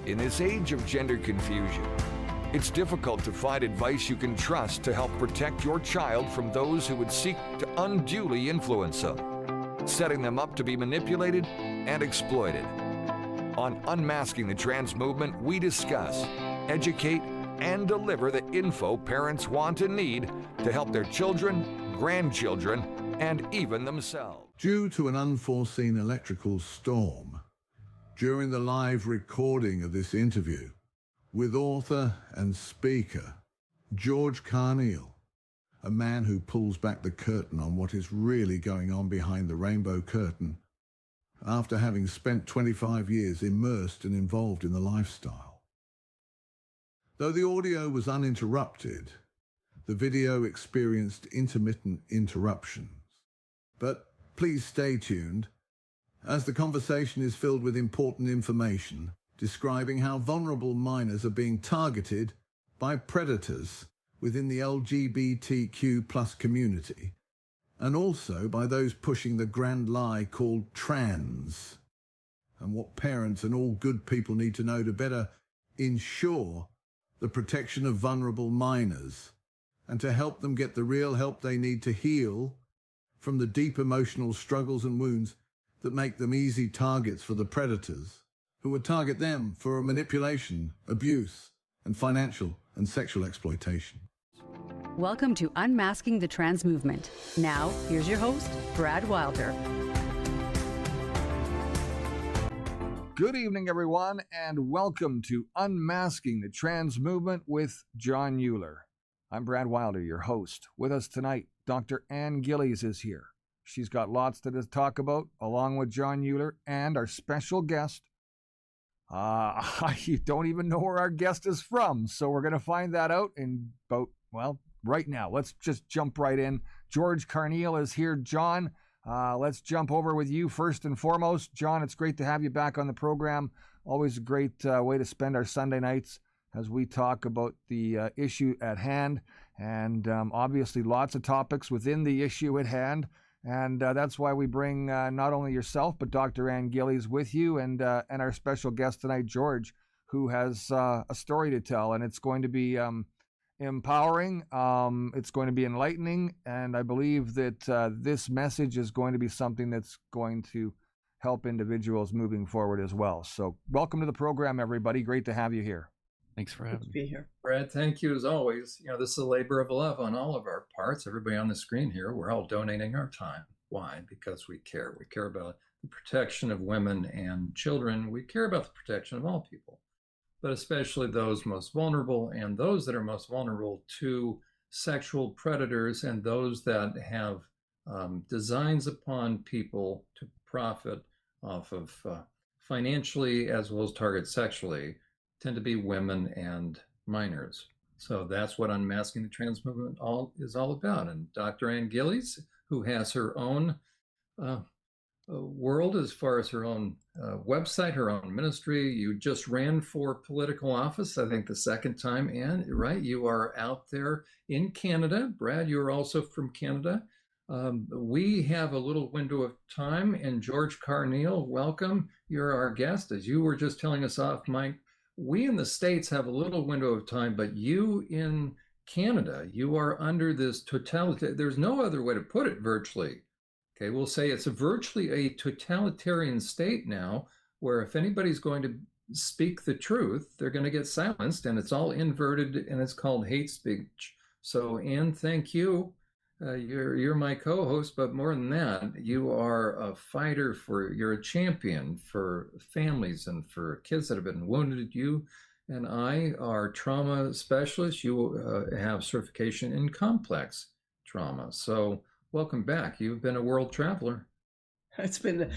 In this age of gender confusion, it's difficult to find advice you can trust to help protect your child from those who would seek to unduly influence them, setting them up to be manipulated and exploited. On Unmasking the Trans Movement, we discuss, educate, and deliver the info parents want and need to help their children, grandchildren, and even themselves. Due to an unforeseen electrical storm, during the live recording of this interview with author and speaker George Carneal, a man who pulls back the curtain on what is really going on behind the rainbow curtain after having spent 25 years immersed and involved in the lifestyle. Though the audio was uninterrupted, the video experienced intermittent interruptions. But please stay tuned, as the conversation is filled with important information describing how vulnerable minors are being targeted by predators within the LGBTQ+ community, and also by those pushing the grand lie called trans, and what parents and all good people need to know to better ensure the protection of vulnerable minors and to help them get the real help they need to heal from the deep emotional struggles and wounds that make them easy targets for the predators who would target them for manipulation, abuse, and financial and sexual exploitation. Welcome to Unmasking the Trans Movement. Now, here's your host, Brad Wilder. Good evening, everyone, and welcome to Unmasking the Trans Movement with John Euler. I'm Brad Wilder, your host. With us tonight, Dr. Ann Gillies is here. She's got lots to talk about, along with John Euler and our special guest. You don't even know where our guest is from, so we're going to find that out in about, right now. Let's just jump right in. George Carneal is here. John, let's jump over with you first and foremost. John, it's great to have you back on the program. Always a great way to spend our Sunday nights as we talk about the issue at hand, and obviously lots of topics within the issue at hand. And that's why we bring not only yourself, but Dr. Ann Gillies with you, and our special guest tonight, George, who has a story to tell. And it's going to be empowering, it's going to be enlightening, and I believe that this message is going to be something that's going to help individuals moving forward as well. So welcome to the program, everybody. Great to have you here. Thanks for having me. Be here. Brad, thank you as always. This is a labor of love on all of our parts. Everybody on the screen here, we're all donating our time. Why? Because we care. We care about the protection of women and children. We care about the protection of all people, but especially those most vulnerable and those that are most vulnerable to sexual predators and those that have designs upon people to profit off of financially as well as target sexually, tend to be women and minors. So that's what Unmasking the Trans Movement is all about. And Dr. Ann Gillies, who has her own world as far as her own website, her own ministry. You just ran for political office, I think the second time, Ann, right? You are out there in Canada. Brad, you're also from Canada. We have a little window of time, and George Carneal, welcome. You're our guest. As you were just telling us off mic, we in the States have a little window of time, but you in Canada, you are under this totalitarian, there's no other way to put it, virtually. Okay, we'll say it's virtually a totalitarian state now, where if anybody's going to speak the truth, they're going to get silenced, and it's all inverted, and it's called hate speech. So, Ann, thank you. You're my co-host, but more than that, you are a fighter you're a champion for families and for kids that have been wounded. You and I are trauma specialists. You have certification in complex trauma. So welcome back. You've been a world traveler. It's been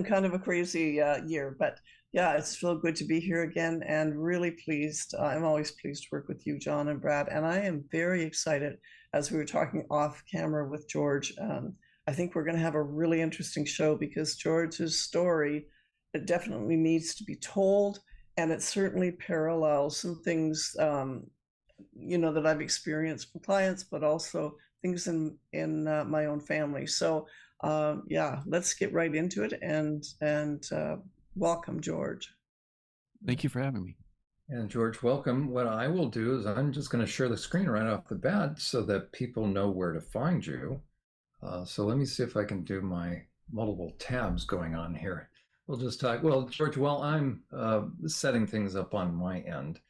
kind of a crazy year, but yeah, it's so good to be here again, and really pleased. I'm always pleased to work with you, John and Brad, and I am very excited. As we were talking off camera with George, I think we're going to have a really interesting show, because George's story, it definitely needs to be told, and it certainly parallels some things, that I've experienced from clients, but also things in my own family. So let's get right into it, and welcome, George. Thank you for having me. And George, welcome. What I will do is I'm just going to share the screen right off the bat so that people know where to find you. So let me see if I can do my multiple tabs going on here. We'll just talk. Well, George, while I'm setting things up on my end,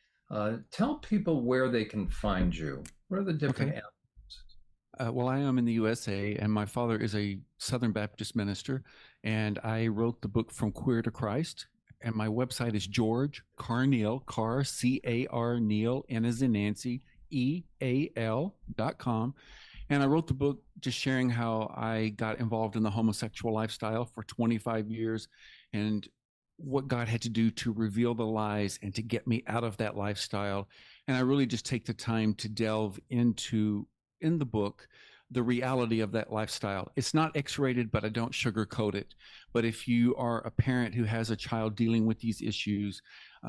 tell people where they can find you. What are the different avenues? Well, I am in the USA, and my father is a Southern Baptist minister, and I wrote the book From Queer to Christ. And my website is George Carneal, C-A-R Neal, N as in Nancy, EAL.com. And I wrote the book just sharing how I got involved in the homosexual lifestyle for 25 years and what God had to do to reveal the lies and to get me out of that lifestyle. And I really just take the time to delve into, in the book, the reality of that lifestyle. It's not X-rated, but I don't sugarcoat it. But if you are a parent who has a child dealing with these issues,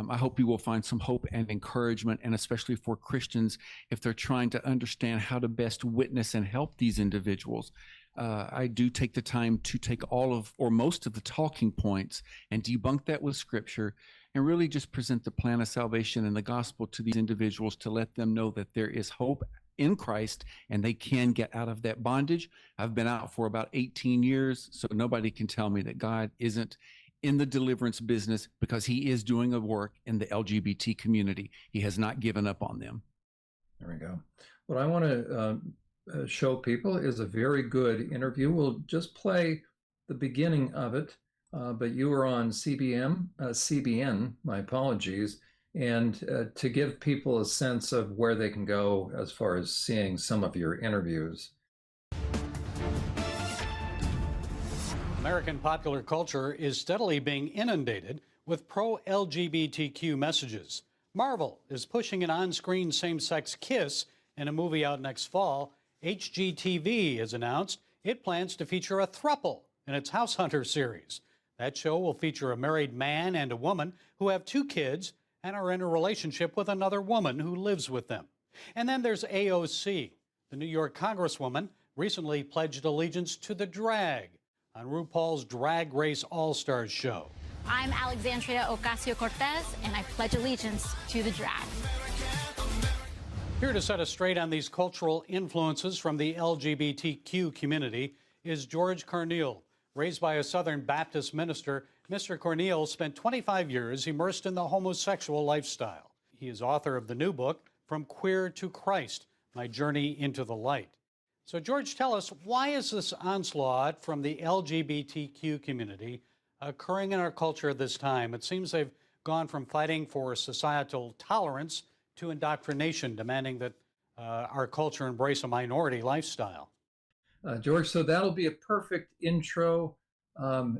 I hope you will find some hope and encouragement, and especially for Christians, if they're trying to understand how to best witness and help these individuals. I do take the time to take all of, or most of the talking points and debunk that with scripture and really just present the plan of salvation and the gospel to these individuals to let them know that there is hope in Christ and they can get out of that bondage. I've been out for about 18 years, so nobody can tell me that God isn't in the deliverance business, because he is doing a work in the LGBT community. He has not given up on them. There we go. What I want to show people is a very good interview. We'll just play the beginning of it, but you were on CBN, my apologies, and to give people a sense of where they can go as far as seeing some of your interviews. American popular culture is steadily being inundated with pro-LGBTQ messages. Marvel is pushing an on-screen same-sex kiss in a movie out next fall. HGTV has announced it plans to feature a throuple in its House Hunter series. That show will feature a married man and a woman who have 2 kids and are in a relationship with another woman who lives with them. And then there's AOC. The New York Congresswoman recently pledged allegiance to the drag on RuPaul's Drag Race All-Stars show. I'm Alexandria Ocasio-Cortez, and I pledge allegiance to the drag. Here to set us straight on these cultural influences from the LGBTQ community is George Carneal. Raised by a Southern Baptist minister, Mr. Carneal spent 25 years immersed in the homosexual lifestyle. He is author of the new book, From Queer to Christ, My Journey into the Light. So, George, tell us, why is this onslaught from the LGBTQ community occurring in our culture at this time? It seems they've gone from fighting for societal tolerance to indoctrination, demanding that our culture embrace a minority lifestyle. George, so that'll be a perfect intro.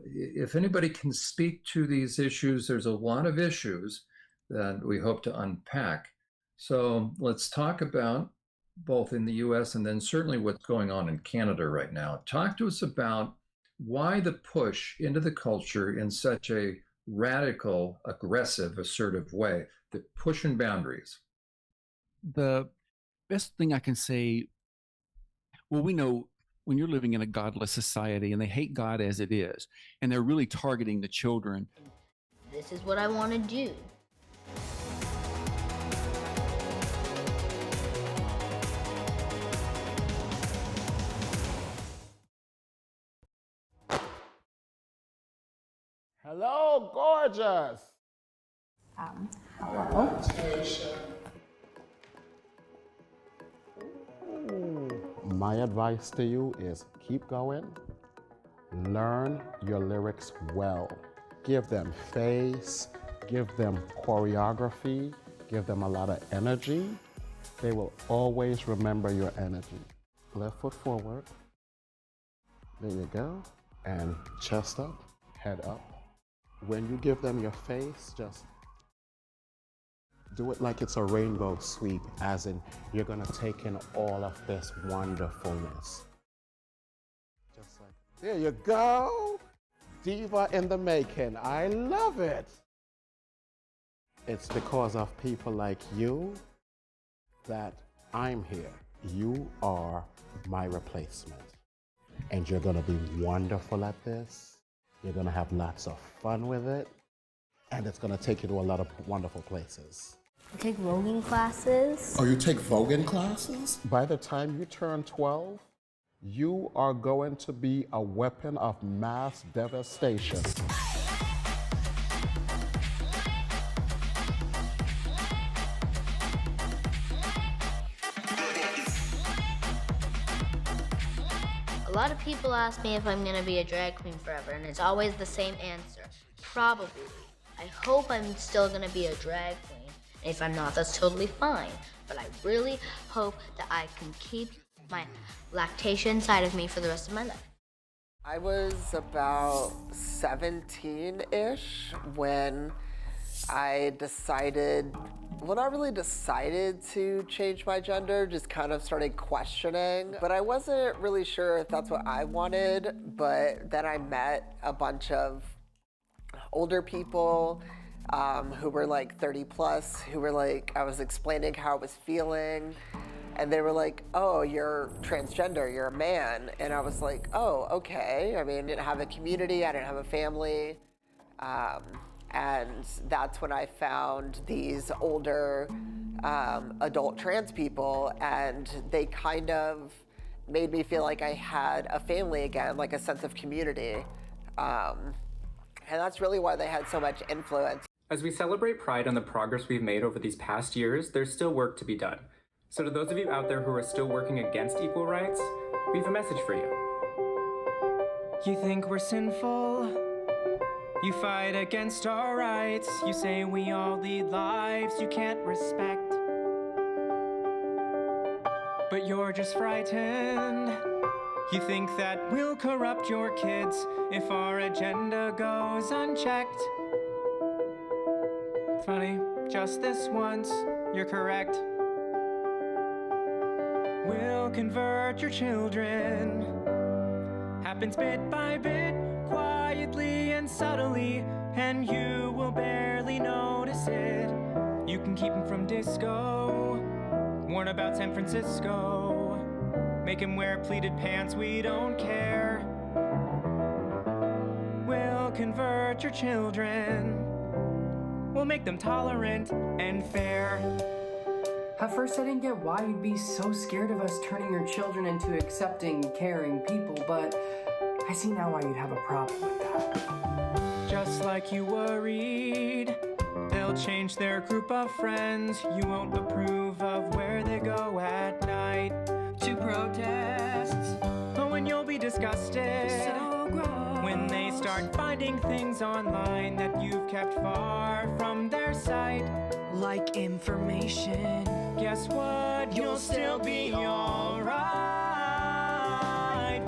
If anybody can speak to these issues, there's a lot of issues that we hope to unpack. So let's talk about both in the US and then certainly what's going on in Canada right now. Talk to us about why the push into the culture in such a radical, aggressive, assertive way, the pushing boundaries. The best thing I can say, well, we know when you're living in a godless society and they hate God as it is, and they're really targeting the children. This is what I want to do. Hello, gorgeous. Hello. My advice to you is keep going. Learn your lyrics well. Give them face, give them choreography, give them a lot of energy. They will always remember your energy. Left foot forward. There you go. And chest up, head up. When you give them your face, just do it like it's a rainbow sweep, as in you're gonna take in all of this wonderfulness. Just like, there you go. Diva in the making. I love it. It's because of people like you that I'm here. You are my replacement. And you're gonna be wonderful at this. You're gonna have lots of fun with it. and it's going to take you to a lot of wonderful places. Take voguing classes. Oh, you take voguing classes? By the time you turn 12, you are going to be a weapon of mass devastation. A lot of people ask me if I'm gonna be a drag queen forever, and it's always the same answer. Probably. I hope I'm still gonna be a drag queen. And if I'm not, that's totally fine. But I really hope that I can keep my lactation inside of me for the rest of my life. I was about 17-ish when I decided, well, not really decided to change my gender, just kind of started questioning. But I wasn't really sure if that's what I wanted, but then I met a bunch of older people who were like 30 plus, who were like, I was explaining how I was feeling, and they were like, oh, you're transgender, you're a man. And I was like, oh, okay. I mean, I didn't have a community, I didn't have a family. And that's when I found these older adult trans people, and they kind of made me feel like I had a family again, like a sense of community. And that's really why they had so much influence. As we celebrate Pride and the progress we've made over these past years, there's still work to be done. So to those of you out there who are still working against equal rights, we have a message for you. You think we're sinful? You fight against our rights. You say we all lead lives you can't respect. But you're just frightened. You think that we'll corrupt your kids if our agenda goes unchecked. Funny, just this once, you're correct. We'll convert your children. Happens bit by bit, quietly and subtly, and you will barely notice it. You can keep him from disco, warn about San Francisco, make him wear pleated pants, we don't care. We'll convert your children, we'll make them tolerant and fair. At first I didn't get why you'd be so scared of us turning your children into accepting, caring people, but I see now why you'd have a problem with that. Just like you worried, they'll change their group of friends. You won't approve of where they go at night to protests. Oh, and you'll be disgusted so gross when they start finding things online that you've kept far from their sight, like information. Guess what? You'll still be alright.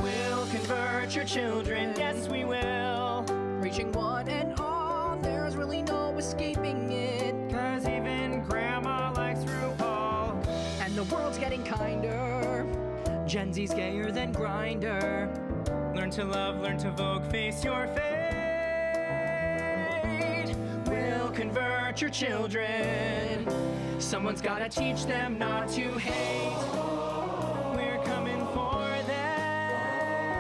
We'll convert your children, yes we will. Reaching one and all, there's really no escaping it. 'Cause even grandma likes RuPaul. And the world's getting kinder. Gen Z's gayer than Grindr. Learn to love, learn to Vogue, face your fate. We'll convert your children. Someone's gotta teach them not to hate. We're coming for them.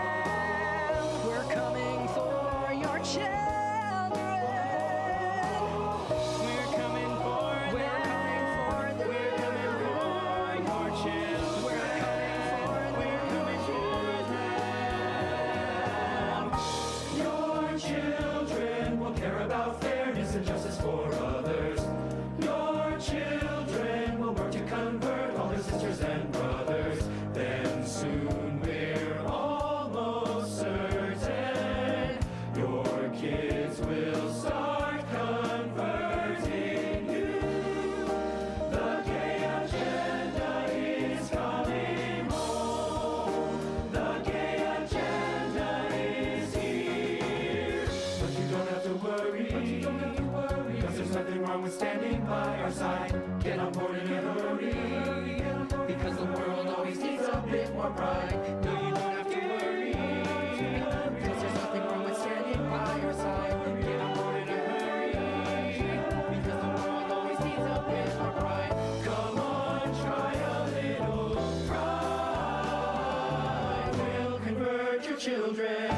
We're coming for your children. We're coming for them. We're coming for them. We're coming for your children. We're coming for them. Your children will care about fairness and justice for others. Your children will work to convert all their sisters and brothers. Then soon we're almost certain your kids will start converting you. The gay agenda is coming home. The gay agenda is here. But you don't have to worry. Cause there's nothing wrong with standing by our side. Get on board in a hurry. Because the world always needs a bit more pride. No, you don't have to worry. Cause there's nothing wrong with standing by our side. Get on board in a hurry. Because the world always needs a bit more pride. Come on, try a little pride. We'll convert your children.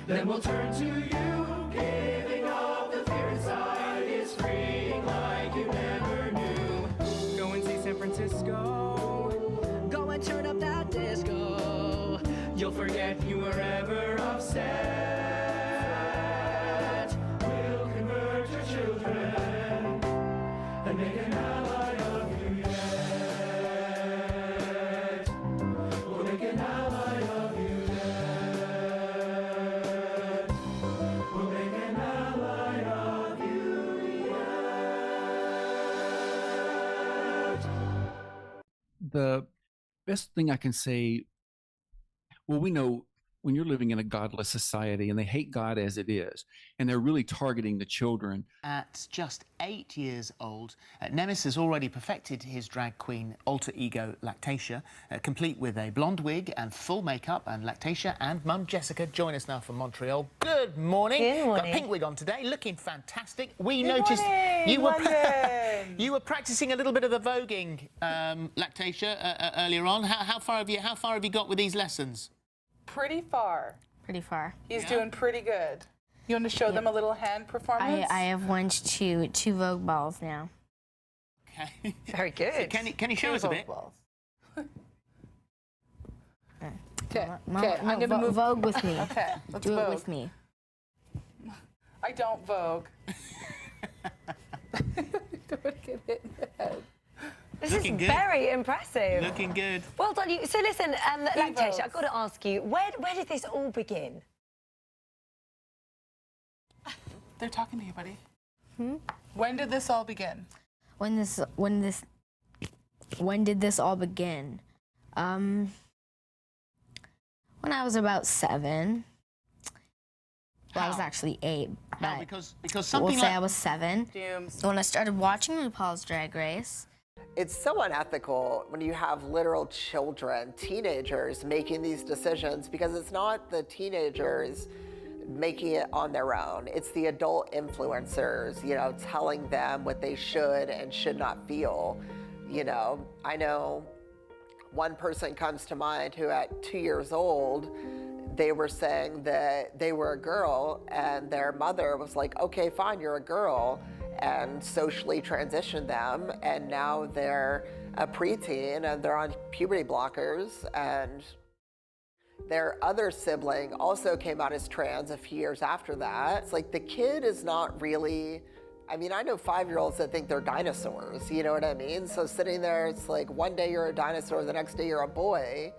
Then we'll turn to you, giving up the fear. forget you were ever upset. We'll convert your children and make an ally of you yet. We'll make an ally of you yet. We'll make an ally of you yet. The best thing I can say, well, we know when you're living in a godless society and they hate God as it is, and they're really targeting the children. At just 8 years old, Nemes has already perfected his drag queen alter ego Lactatia, complete with a blonde wig and full makeup. And Lactatia and Mum Jessica join us now from Montreal. Good morning. Good morning. Got a pink wig on today, looking fantastic. We Good noticed morning, you were London. you were practicing a little bit of the voguing, Lactatia, earlier on. How far have you got with these lessons? Pretty far. Pretty far. He's doing pretty good. You want to show them a little hand performance? I have won two Vogue balls now. Okay. Very good. So can you show us a bit? Okay. Mom, Okay. I'm gonna move. Vogue with me. Okay. Let's Do Vogue. it with me. I don't Vogue. Don't get hit in the head. This Looking is good. very impressive. Looking good. Well done. So listen, Lactatia, votes. I've got to ask you, where did this all begin? They're talking to you, buddy. When did this all begin? When did this all begin? When I was about 7. Well, I was actually 8, but Because we'll something say like I was 7. When I started watching RuPaul's Drag Race. It's so unethical when you have literal children, teenagers, making these decisions, because it's not the teenagers making it on their own. It's the adult influencers, telling them what they should and should not feel. I know one person comes to mind who at 2 years old, they were saying that they were a girl and their mother was like, okay, fine, you're a girl, and socially transitioned them, and now they're a preteen and they're on puberty blockers, and their other sibling also came out as trans a few years after that. It's like the kid is not really, I know 5-year-olds that think they're dinosaurs, you know what I mean? So sitting there, it's like one day you're a dinosaur, the next day you're a boy,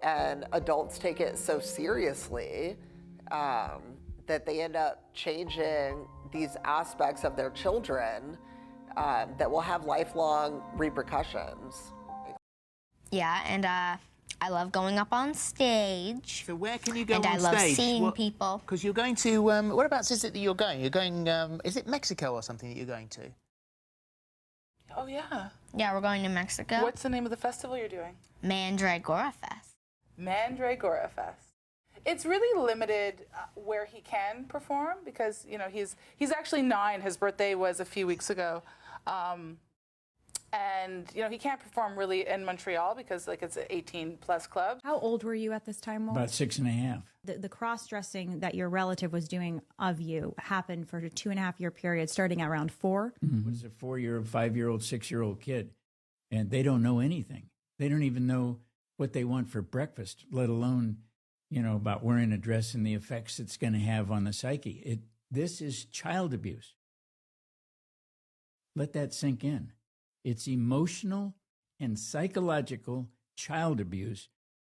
and adults take it so seriously that they end up changing these aspects of their children that will have lifelong repercussions. Yeah, and I love going up on stage. So where can you go and on I love stage? seeing people. Because you're going to, whereabouts is it that you're going? You're going, is it Mexico or something that you're going to? Oh, yeah. Yeah, we're going to Mexico. What's the name of the festival you're doing? Mandragora Fest. Mandragora Fest. It's really limited where he can perform because, he's actually 9. His birthday was a few weeks ago. And, he can't perform really in Montreal because, it's an 18-plus club. How old were you at this time, Will? About 6.5. The cross-dressing that your relative was doing of you happened for a 2.5-year period, starting at around 4? Mm-hmm. It was a 4-year-old, 5-year-old, 6-year-old kid. And they don't know anything. They don't even know what they want for breakfast, let alone, about wearing a dress and the effects it's going to have on the psyche. This is child abuse. Let that sink in. It's emotional and psychological child abuse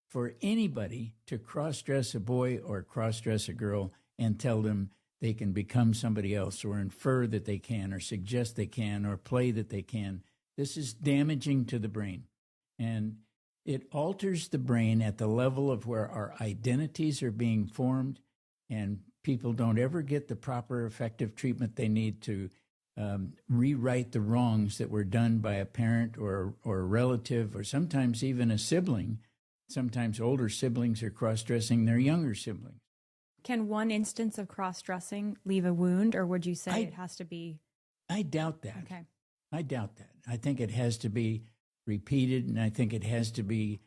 for anybody to cross-dress a boy or cross-dress a girl and tell them they can become somebody else or infer that they can or suggest they can or play that they can. This is damaging to the brain. And it alters the brain at the level of where our identities are being formed and people don't ever get the proper effective treatment they need to rewrite the wrongs that were done by a parent or a relative or sometimes even a sibling. Sometimes older siblings are cross-dressing their younger siblings. Can one instance of cross-dressing leave a wound, or would you say it has to be? I doubt that. Okay. I doubt that. I think it has to be repeated, and I think it has to be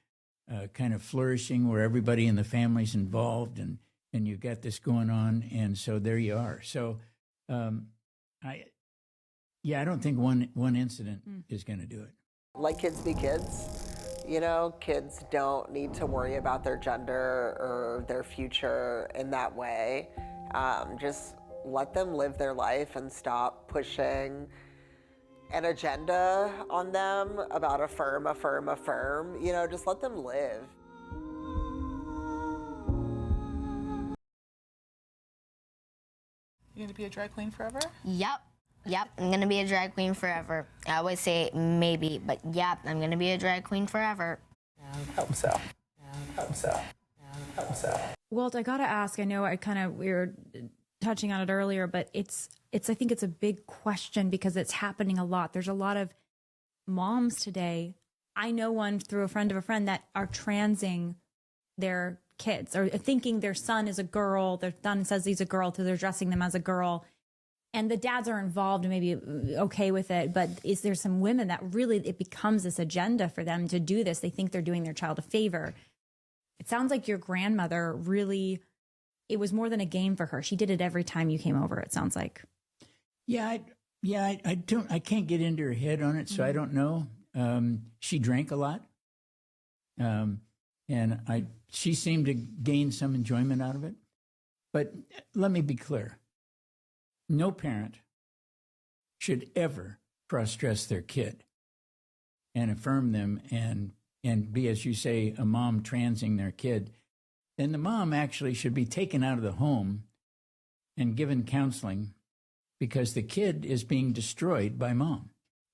kind of flourishing where everybody in the family's involved, and you've got this going on, and so there you are. So I don't think one incident is going to do it. Let kids be kids. You know, kids don't need to worry about their gender or their future in that way. Just let them live their life and stop pushing an agenda on them about affirm. You know, just let them live. You gonna be a drag queen forever? Yep, I'm gonna be a drag queen forever. I always say maybe, but yep, I'm gonna be a drag queen forever. Hope so. Walt, I gotta ask. I know we were touching on it earlier, but it's. I think it's a big question because it's happening a lot. There's a lot of moms today. I know one through a friend of a friend that are transing their kids or thinking their son is a girl. Their son says he's a girl, so they're dressing them as a girl. And the dads are involved and maybe okay with it. But is there some women that really, it becomes this agenda for them to do this? They think they're doing their child a favor. It sounds like your grandmother really, it was more than a game for her. She did it every time you came over, it sounds like. I can't get into her head on it, so I don't know. She drank a lot. She seemed to gain some enjoyment out of it. But let me be clear. No parent should ever cross-dress their kid and affirm them and be, as you say, a mom transing their kid. Then the mom actually should be taken out of the home and given counseling because the kid is being destroyed by mom.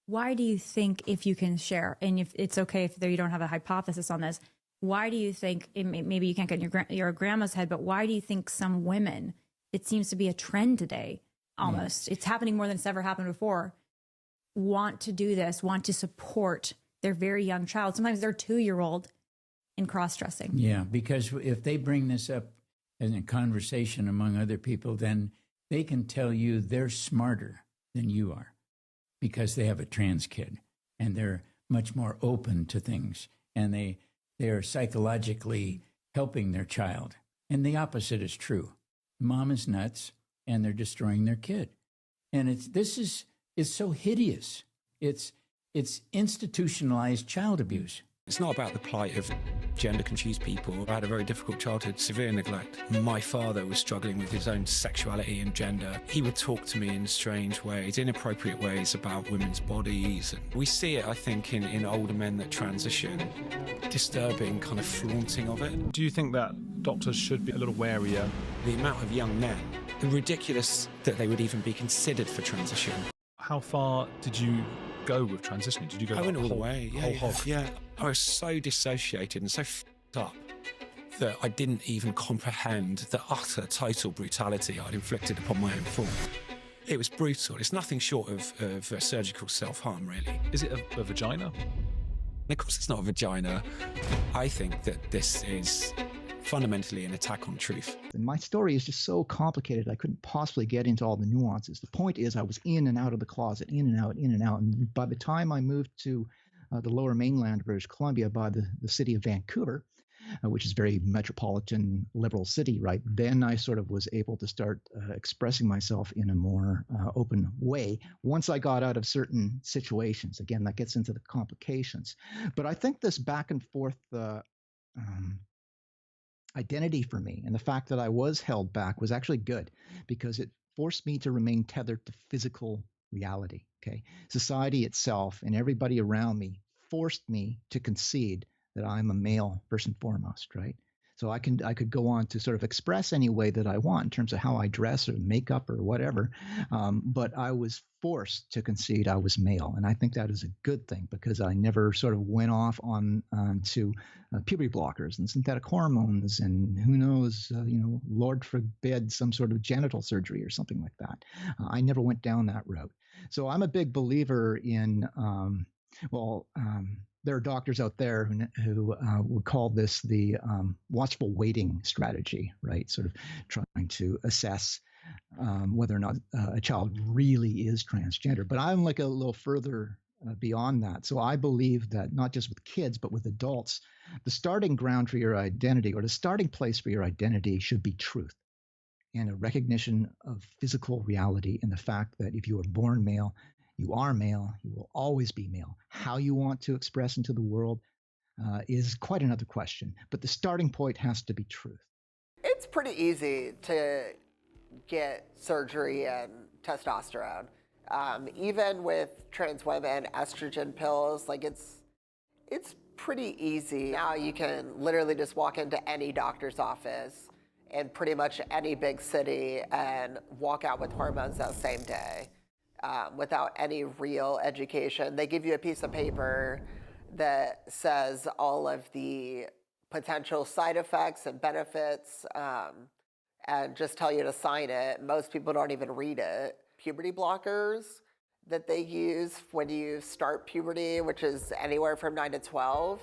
Why do you think, if you can share, and if it's okay if you don't have a hypothesis on this, why do you think, maybe you can't get in your grandma's head, but why do you think some women, it seems to be a trend today, almost, it's happening more than it's ever happened before, want to do this, want to support their very young child, sometimes their 2-year-old, in cross-dressing? Yeah, because if they bring this up in a conversation among other people, then they can tell you they're smarter than you are because they have a trans kid and they're much more open to things and they are psychologically helping their child. And the opposite is true. Mom is nuts and they're destroying their kid. And it's so hideous. It's institutionalized child abuse. It's not about the plight of gender-confused people. I had a very difficult childhood, severe neglect. My father was struggling with his own sexuality and gender. He would talk to me in strange ways, inappropriate ways about women's bodies. And we see it, I think, in older men that transition. Disturbing kind of flaunting of it. Do you think that doctors should be a little warier? The amount of young men, ridiculous that they would even be considered for transition. How far did you go with transitioning? Did you go? I went all the way. Whole hog? Yeah. I was so dissociated and so f***ed up that I didn't even comprehend the utter total brutality I'd inflicted upon my own form. It was brutal. It's nothing short of surgical self-harm, really. Is it a vagina? Of course it's not a vagina. I think that this is fundamentally an attack on truth. And my story is just so complicated, I couldn't possibly get into all the nuances. The point is I was in and out of the closet, in and out. And by the time I moved to the lower mainland of British Columbia by the city of Vancouver, which is a very metropolitan liberal city, right? Then I sort of was able to start expressing myself in a more open way once I got out of certain situations. Again, that gets into the complications. But I think this back and forth identity for me and the fact that I was held back was actually good because it forced me to remain tethered to physical reality. Okay, society itself and everybody around me forced me to concede that I'm a male first and foremost, right? So I could go on to sort of express any way that I want in terms of how I dress or makeup or whatever, but I was forced to concede I was male, and I think that is a good thing because I never sort of went off on to puberty blockers and synthetic hormones and who knows, Lord forbid, some sort of genital surgery or something like that. I never went down that route. So I'm a big believer in there are doctors out there who would call this the watchful waiting strategy, right? Sort of trying to assess whether or not a child really is transgender. But I'm like a little further beyond that. So I believe that not just with kids, but with adults, the starting ground for your identity or the starting place for your identity should be truth and a recognition of physical reality and the fact that if you are born male, you are male, you will always be male. How you want to express into the world, is quite another question. But the starting point has to be truth. It's pretty easy to get surgery and testosterone. Even with trans women, estrogen pills, like it's pretty easy. Now you can literally just walk into any doctor's office in pretty much any big city and walk out with hormones that same day without any real education. They give you a piece of paper that says all of the potential side effects and benefits and just tell you to sign it. Most people don't even read it. Puberty blockers that they use when you start puberty, which is anywhere from 9 to 12,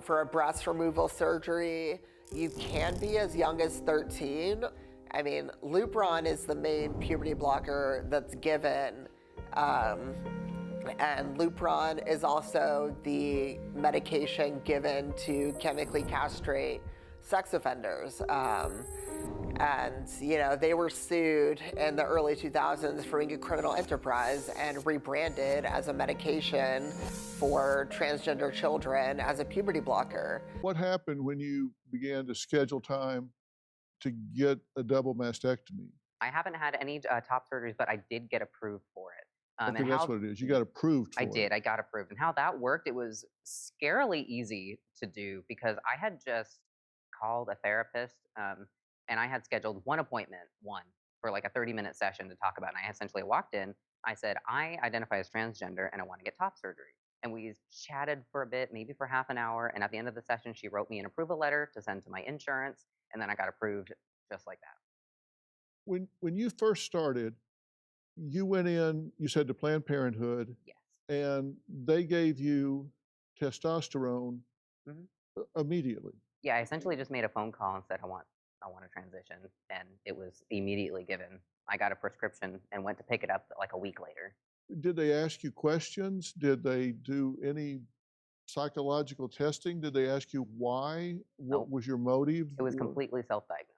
for a breast removal surgery, you can be as young as 13. I mean, Lupron is the main puberty blocker that's given, and Lupron is also the medication given to chemically castrate sex offenders. And, you know, they were sued in the early 2000s for being a criminal enterprise and rebranded as a medication for transgender children as a puberty blocker. What happened when you began to schedule time to get a double mastectomy? I haven't had any top surgeries, but I did get approved for it. Okay, that's what it is. You got approved for it. I did. I got approved. And how that worked, it was scarily easy to do because I had just called a therapist and I had scheduled one appointment, for like a 30-minute session to talk about it. And I essentially walked in. I said, I identify as transgender and I want to get top surgery. And we chatted for a bit, maybe for half an hour. And at the end of the session, she wrote me an approval letter to send to my insurance. And then I got approved just like that. When you first started, you went in, you said to Planned Parenthood. Yes. And they gave you testosterone immediately. Yeah, I essentially just made a phone call and said, I want to transition. And it was immediately given. I got a prescription and went to pick it up like a week later. Did they ask you questions? Did they do any psychological testing? Did they ask you why? What was your motive? It was completely self-diagnosed.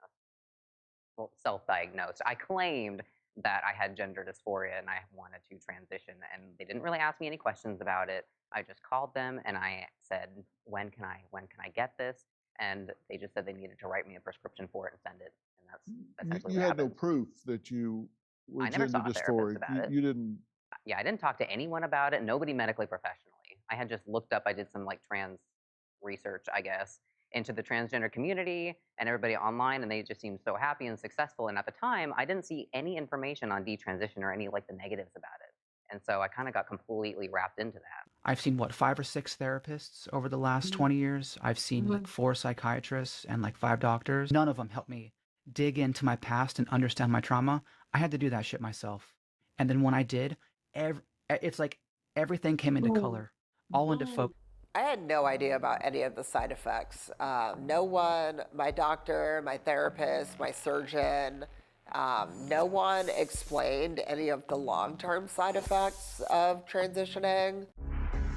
Well, self-diagnosed. I claimed that I had gender dysphoria and I wanted to transition, and they didn't really ask me any questions about it. I just called them and I said, when can I get this? And they just said they needed to write me a prescription for it and send it. And that's essentially you what had happened. no proof that you were I never gender saw a therapist dysphoric. about it. You didn't. Yeah, I didn't talk to anyone about it. Nobody medically professionally. I had just looked up. I did some like trans research, I guess, into the transgender community and everybody online, and they just seemed so happy and successful. And at the time, I didn't see any information on detransition or any like the negatives about it. And so I kind of got completely wrapped into that. I've seen, 5 or 6 therapists over the last 20 years. I've seen like 4 psychiatrists and like 5 doctors. None of them helped me dig into my past and understand my trauma. I had to do that shit myself. And then when I did, it's like everything came into color, all into focus. I had no idea about any of the side effects. No one, my doctor, my therapist, my surgeon, no one explained any of the long-term side effects of transitioning.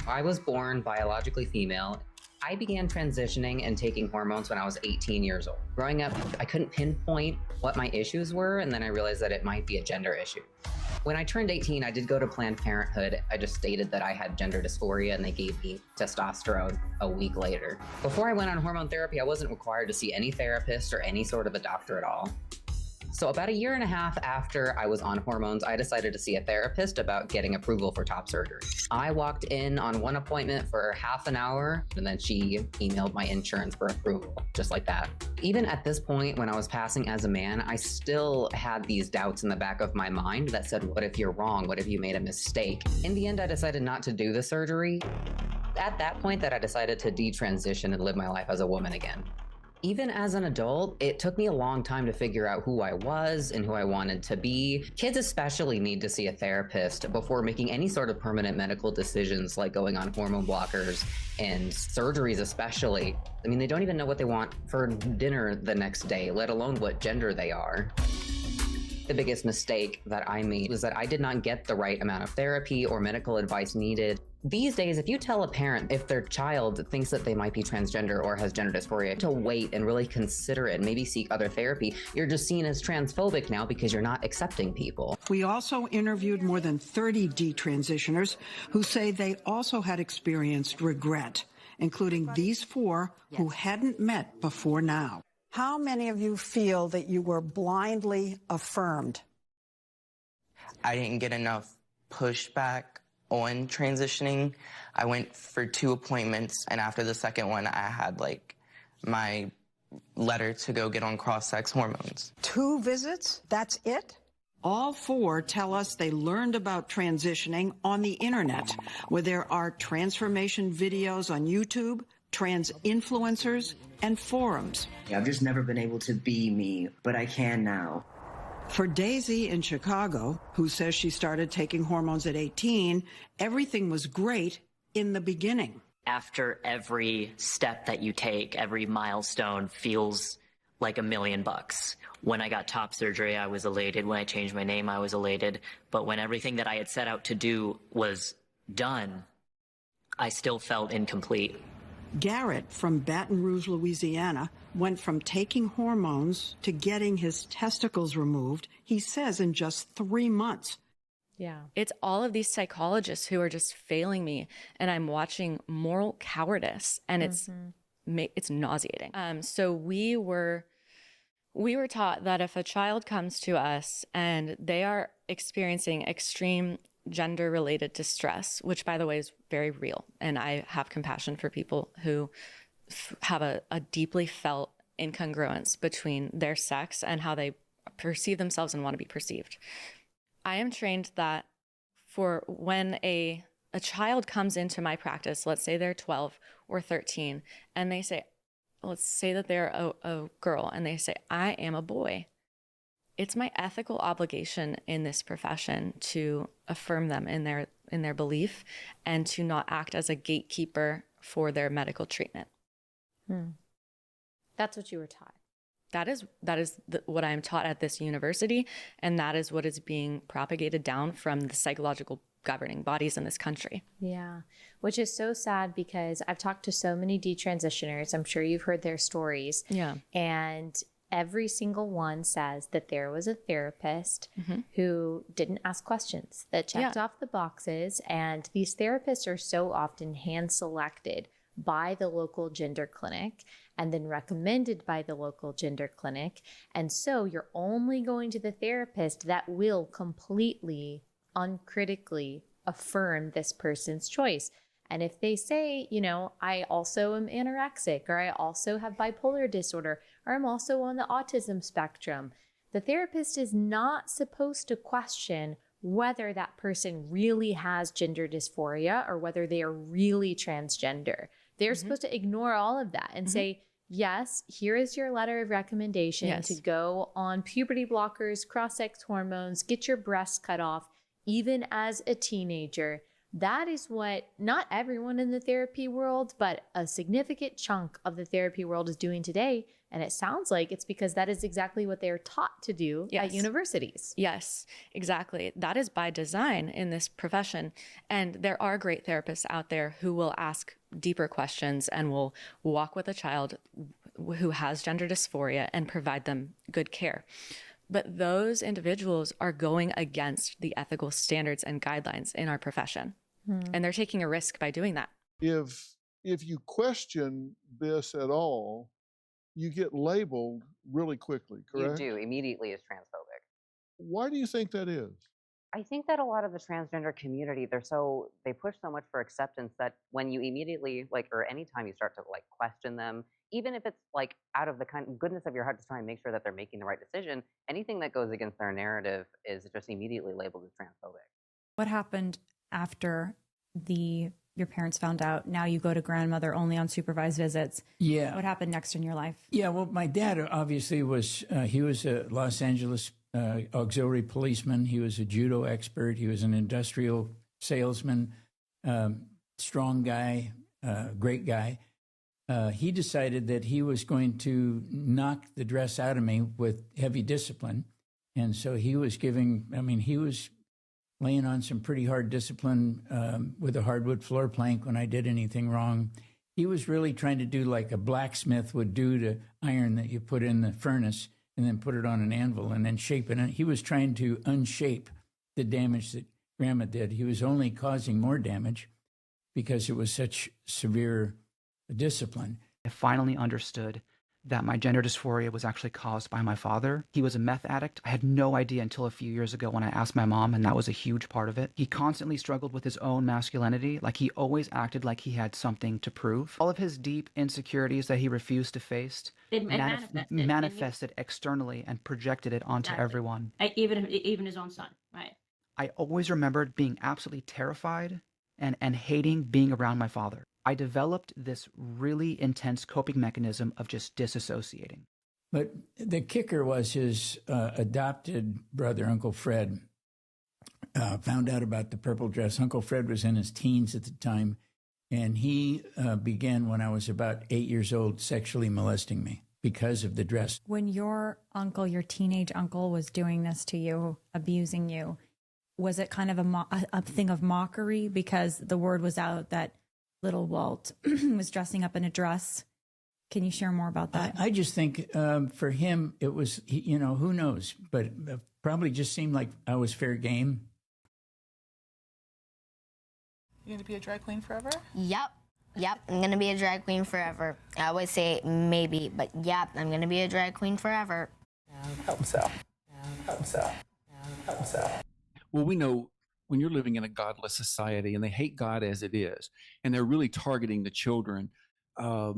I was born biologically female. I began transitioning and taking hormones when I was 18 years old. Growing up, I couldn't pinpoint what my issues were, and then I realized that it might be a gender issue. When I turned 18, I did go to Planned Parenthood. I just stated that I had gender dysphoria, and they gave me testosterone a week later. Before I went on hormone therapy, I wasn't required to see any therapist or any sort of a doctor at all. So about 1.5 years after I was on hormones, I decided to see a therapist about getting approval for top surgery. I walked in on one appointment for half an hour, and then she emailed my insurance for approval, just like that. Even at this point, when I was passing as a man, I still had these doubts in the back of my mind that said, what if you're wrong? What if you made a mistake? In the end, I decided not to do the surgery. At that point that I decided to detransition and live my life as a woman again. Even as an adult, it took me a long time to figure out who I was and who I wanted to be. Kids especially need to see a therapist before making any sort of permanent medical decisions like going on hormone blockers and surgeries especially. I mean, they don't even know what they want for dinner the next day, let alone what gender they are. The biggest mistake that I made was that I did not get the right amount of therapy or medical advice needed. These days, if you tell a parent if their child thinks that they might be transgender or has gender dysphoria, to wait and really consider it and maybe seek other therapy, you're just seen as transphobic now because you're not accepting people. We also interviewed more than 30 detransitioners who say they also had experienced regret including these 4 who hadn't met before now. How many of you feel that you were blindly affirmed? I didn't get enough pushback on transitioning. I went for 2 appointments, and after the second one, I had my letter to go get on cross-sex hormones. 2 visits? That's it? All 4 tell us they learned about transitioning on the internet, where there are transformation videos on YouTube, trans influencers, and forums. I've just never been able to be me, but I can now. For Daisy in Chicago, who says she started taking hormones at 18, everything was great in the beginning. After every step that you take, every milestone feels like $1 million. When I got top surgery, I was elated. When I changed my name, I was elated. But when everything that I had set out to do was done, I still felt incomplete. Garrett from Baton Rouge, Louisiana, went from taking hormones to getting his testicles removed, he says, in just 3 months. Yeah. It's all of these psychologists who are just failing me, and I'm watching moral cowardice, and it's nauseating. So we were taught that if a child comes to us and they are experiencing extreme gender-related distress, which, by the way, is very real, and I have compassion for people who have a deeply felt incongruence between their sex and how they perceive themselves and want to be perceived. I am trained that for when a child comes into my practice, let's say they're 12 or 13, and they say, let's say that they're a girl, and they say, I am a boy. It's my ethical obligation in this profession to affirm them in their belief and to not act as a gatekeeper for their medical treatment. That's what you were taught. That is what I am taught at this university, and that is what is being propagated down from the psychological governing bodies in this country. Yeah, which is so sad because I've talked to so many detransitioners. I'm sure you've heard their stories. Yeah. And every single one says that there was a therapist who didn't ask questions, that checked off the boxes. And these therapists are so often hand-selected by the local gender clinic and then recommended by the local gender clinic. And so you're only going to the therapist that will completely, uncritically affirm this person's choice. And if they say, I also am anorexic, or I also have bipolar disorder, or I'm also on the autism spectrum, the therapist is not supposed to question whether that person really has gender dysphoria or whether they are really transgender. They're supposed to ignore all of that and say, yes, here is your letter of recommendation to go on puberty blockers, cross-sex hormones, get your breasts cut off, even as a teenager. That is what not everyone in the therapy world, but a significant chunk of the therapy world is doing today. And it sounds like it's because that is exactly what they're taught to do at universities. Yes, exactly. That is by design in this profession. And there are great therapists out there who will ask deeper questions and will walk with a child who has gender dysphoria and provide them good care. But those individuals are going against the ethical standards and guidelines in our profession. And they're taking a risk by doing that. If you question this at all, you get labeled really quickly, correct? You do, immediately as transphobic. Why do you think that is? I think that a lot of the transgender community, they push so much for acceptance that when you immediately, or anytime you start to question them, even if it's out of the kind of goodness of your heart to try and make sure that they're making the right decision, anything that goes against their narrative is just immediately labeled as transphobic. What happened after your parents found out? Now you go to grandmother only on supervised visits. Yeah. What happened next in your life? Yeah, well, my dad obviously he was a Los Angeles auxiliary policeman. He was a judo expert. He was an industrial salesman, strong guy, great guy. He decided that he was going to knock the dress out of me with heavy discipline. And so he was he was laying on some pretty hard discipline with a hardwood floor plank when I did anything wrong. He was really trying to do like a blacksmith would do to iron that you put in the furnace and then put it on an anvil and then shape it. He was trying to unshape the damage that Grandma did. He was only causing more damage because it was such severe discipline. I finally understood that my gender dysphoria was actually caused by my father. He was a meth addict. I had no idea until a few years ago when I asked my mom, and that was a huge part of it. He constantly struggled with his own masculinity. Like, he always acted like he had something to prove. All of his deep insecurities that he refused to face manifested externally and projected it onto everyone. Even his own son, right? I always remembered being absolutely terrified and hating being around my father. I developed this really intense coping mechanism of just disassociating. But the kicker was his adopted brother, Uncle Fred, found out about the purple dress. Uncle Fred was in his teens at the time, and he began when I was about 8 years old sexually molesting me because of the dress. When your uncle, your teenage uncle, was doing this to you, abusing you, was it kind of a thing of mockery because the word was out that little Walt was dressing up in a dress? Can you share more about that? I just think for him, it was, who knows, but it probably just seemed like I was fair game. You going to be a drag queen forever? Yep, I'm going to be a drag queen forever. I always say maybe, but yep, I'm going to be a drag queen forever. Hope so. Well, we know when you're living in a godless society and they hate God as it is, and they're really targeting the children, I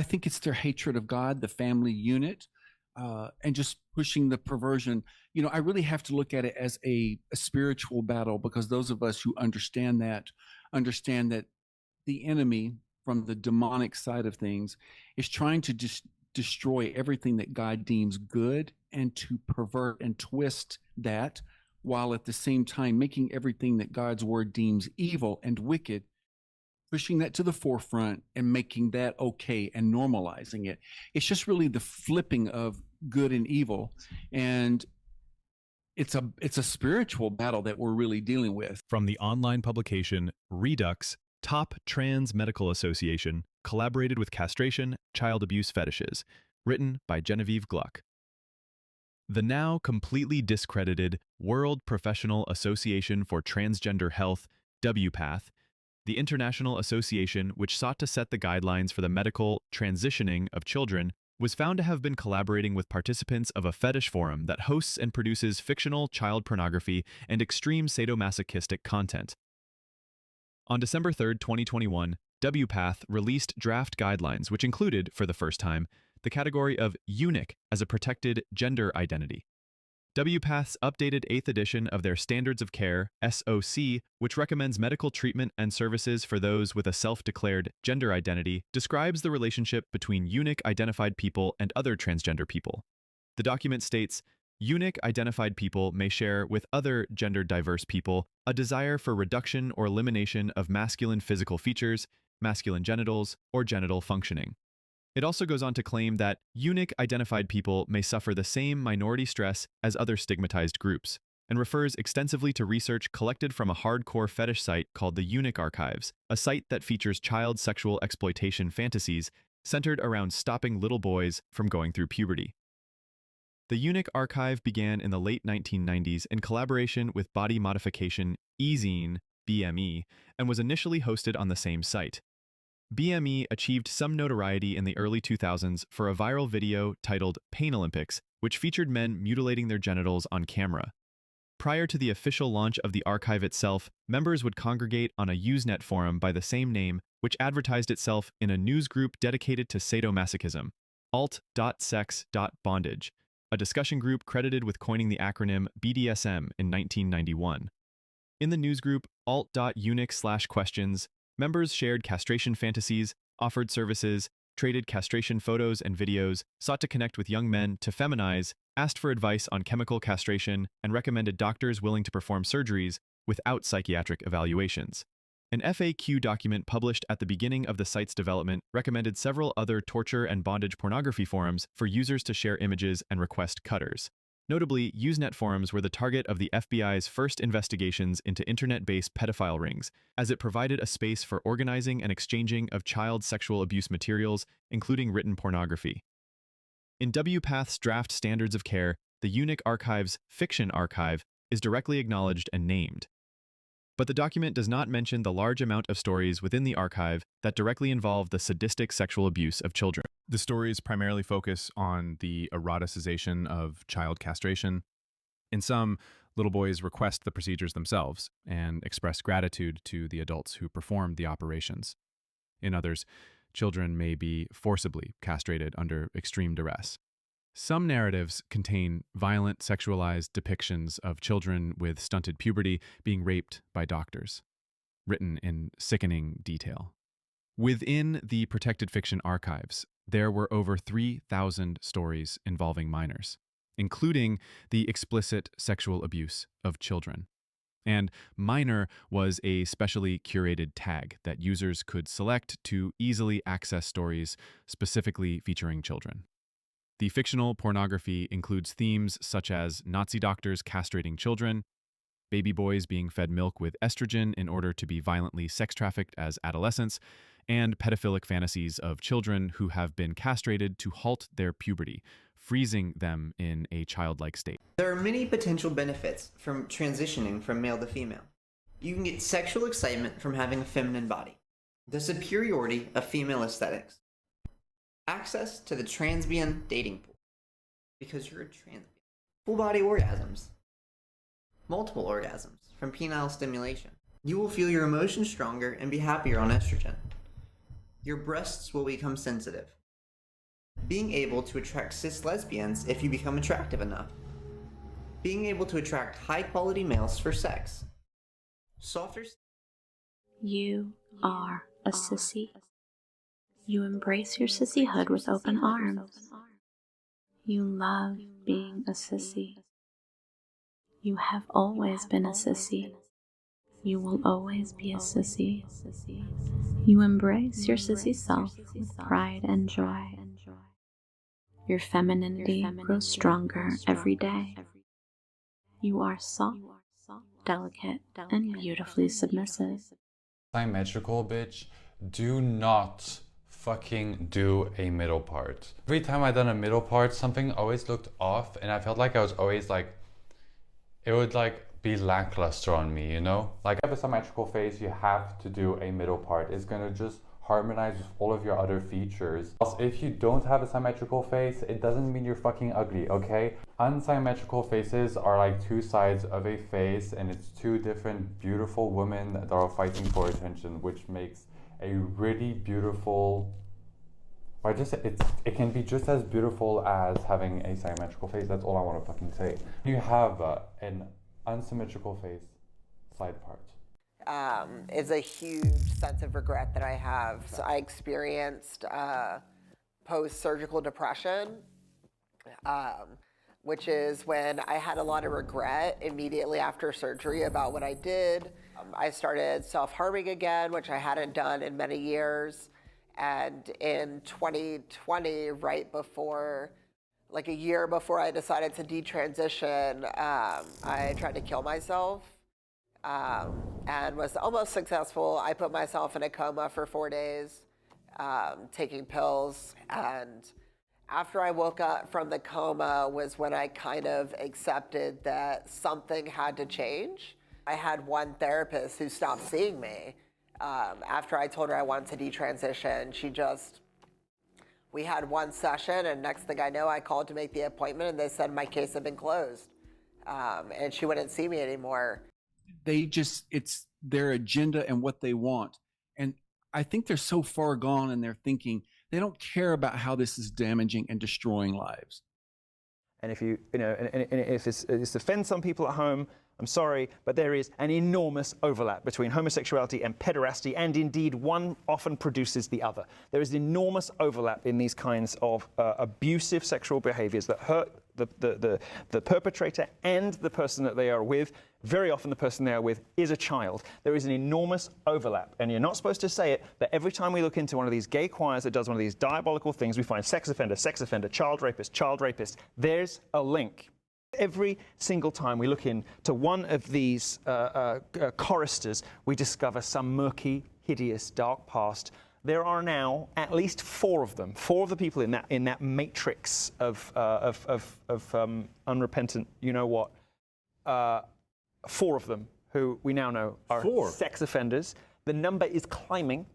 think it's their hatred of God, the family unit, and just pushing the perversion. I really have to look at it as a spiritual battle, because those of us who understand that the enemy from the demonic side of things is trying to destroy everything that God deems good and to pervert and twist that, while at the same time making everything that God's word deems evil and wicked, pushing that to the forefront and making that okay and normalizing it. It's just really the flipping of good and evil. And it's a spiritual battle that we're really dealing with. From the online publication Redux, Top Trans Medical Association collaborated with Castration Child Abuse Fetishes, written by Genevieve Gluck. The now completely discredited World Professional Association for Transgender Health, WPATH, the international association which sought to set the guidelines for the medical transitioning of children, was found to have been collaborating with participants of a fetish forum that hosts and produces fictional child pornography and extreme sadomasochistic content. On December 3, 2021, WPATH released draft guidelines which included, for the first time, the category of eunuch as a protected gender identity. WPATH's updated 8th edition of their Standards of Care, SOC, which recommends medical treatment and services for those with a self-declared gender identity, describes the relationship between eunuch-identified people and other transgender people. The document states, eunuch-identified people may share with other gender-diverse people a desire for reduction or elimination of masculine physical features, masculine genitals, or genital functioning. It also goes on to claim that eunuch-identified people may suffer the same minority stress as other stigmatized groups, and refers extensively to research collected from a hardcore fetish site called the Eunuch Archives, a site that features child sexual exploitation fantasies centered around stopping little boys from going through puberty. The Eunuch Archive began in the late 1990s in collaboration with body modification e-zine, BME, and was initially hosted on the same site. BME achieved some notoriety in the early 2000s for a viral video titled Pain Olympics, which featured men mutilating their genitals on camera. Prior to the official launch of the archive itself, members would congregate on a Usenet forum by the same name, which advertised itself in a news group dedicated to sadomasochism, alt.sex.bondage, a discussion group credited with coining the acronym BDSM in 1991. In the newsgroup alt.eunuch/questions, members shared castration fantasies, offered services, traded castration photos and videos, sought to connect with young men to feminize, asked for advice on chemical castration, and recommended doctors willing to perform surgeries without psychiatric evaluations. An FAQ document published at the beginning of the site's development recommended several other torture and bondage pornography forums for users to share images and request cutters. Notably, Usenet forums were the target of the FBI's first investigations into internet-based pedophile rings, as it provided a space for organizing and exchanging of child sexual abuse materials, including written pornography. In WPATH's draft Standards of Care, the Eunuch Archive's Fiction Archive is directly acknowledged and named. But the document does not mention the large amount of stories within the archive that directly involve the sadistic sexual abuse of children. The stories primarily focus on the eroticization of child castration. In some, little boys request the procedures themselves and express gratitude to the adults who performed the operations. In others, children may be forcibly castrated under extreme duress. Some narratives contain violent, sexualized depictions of children with stunted puberty being raped by doctors, written in sickening detail. Within the protected fiction archives, there were over 3,000 stories involving minors, including the explicit sexual abuse of children. And minor was a specially curated tag that users could select to easily access stories specifically featuring children. The fictional pornography includes themes such as Nazi doctors castrating children, baby boys being fed milk with estrogen in order to be violently sex trafficked as adolescents, and pedophilic fantasies of children who have been castrated to halt their puberty, freezing them in a childlike state. There are many potential benefits from transitioning from male to female. You can get sexual excitement from having a feminine body, the superiority of female aesthetics, access to the transbian dating pool, because you're a transbian, full body orgasms, multiple orgasms from penile stimulation. You will feel your emotions stronger and be happier on estrogen. Your breasts will become sensitive. Being able to attract cis lesbians if you become attractive enough. Being able to attract high quality males for sex. Softer. You are a sissy. You embrace your sissyhood with open arms. You love being a sissy. You have always been a sissy. You will always be a sissy. You embrace your sissy self with pride and joy. Your femininity grows stronger every day. You are soft, delicate, and beautifully submissive. Symmetrical, bitch. Do not fucking do a middle part. Every time I done a middle part, something always looked off, and I felt like I was always like, it would like be lackluster on me, you know? Like, if you have a symmetrical face, you have to do a middle part. It's gonna just harmonize with all of your other features. Also, if you don't have a symmetrical face, it doesn't mean you're fucking ugly, okay? Unsymmetrical faces are like two sides of a face, and it's two different beautiful women that are fighting for attention, which makes a really beautiful, or just it can be just as beautiful as having a symmetrical face. That's all I want to fucking say. You have an unsymmetrical face side part. Is a huge sense of regret that I have. So I experienced post-surgical depression, which is when I had a lot of regret immediately after surgery about what I did. I started self-harming again, which I hadn't done in many years. And in 2020, right before, like a year before I decided to detransition, I tried to kill myself. And was almost successful. I put myself in a coma for 4 days, taking pills. And after I woke up from the coma was when I kind of accepted that something had to change. I had one therapist who stopped seeing me. After I told her I wanted to detransition, we had one session, and next thing I know, I called to make the appointment, and they said my case had been closed. And she wouldn't see me anymore. It's their agenda and what they want. And I think they're so far gone in their thinking, they don't care about how this is damaging and destroying lives. And if if this offends some people at home, I'm sorry, but there is an enormous overlap between homosexuality and pederasty, and indeed one often produces the other. There is enormous overlap in these kinds of abusive sexual behaviors that hurt the perpetrator and the person that they are with. Very often the person they are with is a child. There is an enormous overlap, and you're not supposed to say it, but every time we look into one of these gay choirs that does one of these diabolical things, we find sex offender, child rapist. There's a link. Every single time we look into one of these choristers, we discover some murky, hideous, dark past. There are now at least four of the people in that matrix of unrepentant, you know what, four of them who we now know are 4 sex offenders. The number is climbing.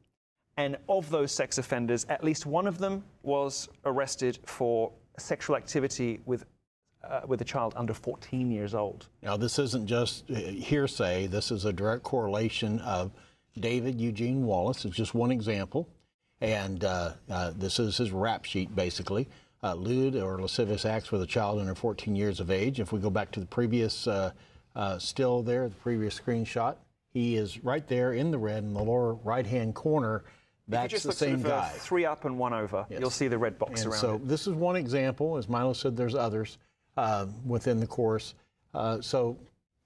And of those sex offenders, at least one of them was arrested for sexual activity with a child under 14 years old. Now, this isn't just hearsay. This is a direct correlation of David Eugene Wallace. It's just one example. And this is his rap sheet, basically. Lewd or lascivious acts with a child under 14 years of age. If we go back to the previous still there, the previous screenshot, he is right there in the red in the lower right-hand corner. That's the same guy. 3 up and 1 over, yes. You'll see the red box and around so it. This is one example. As Milo said, there's others within the course. So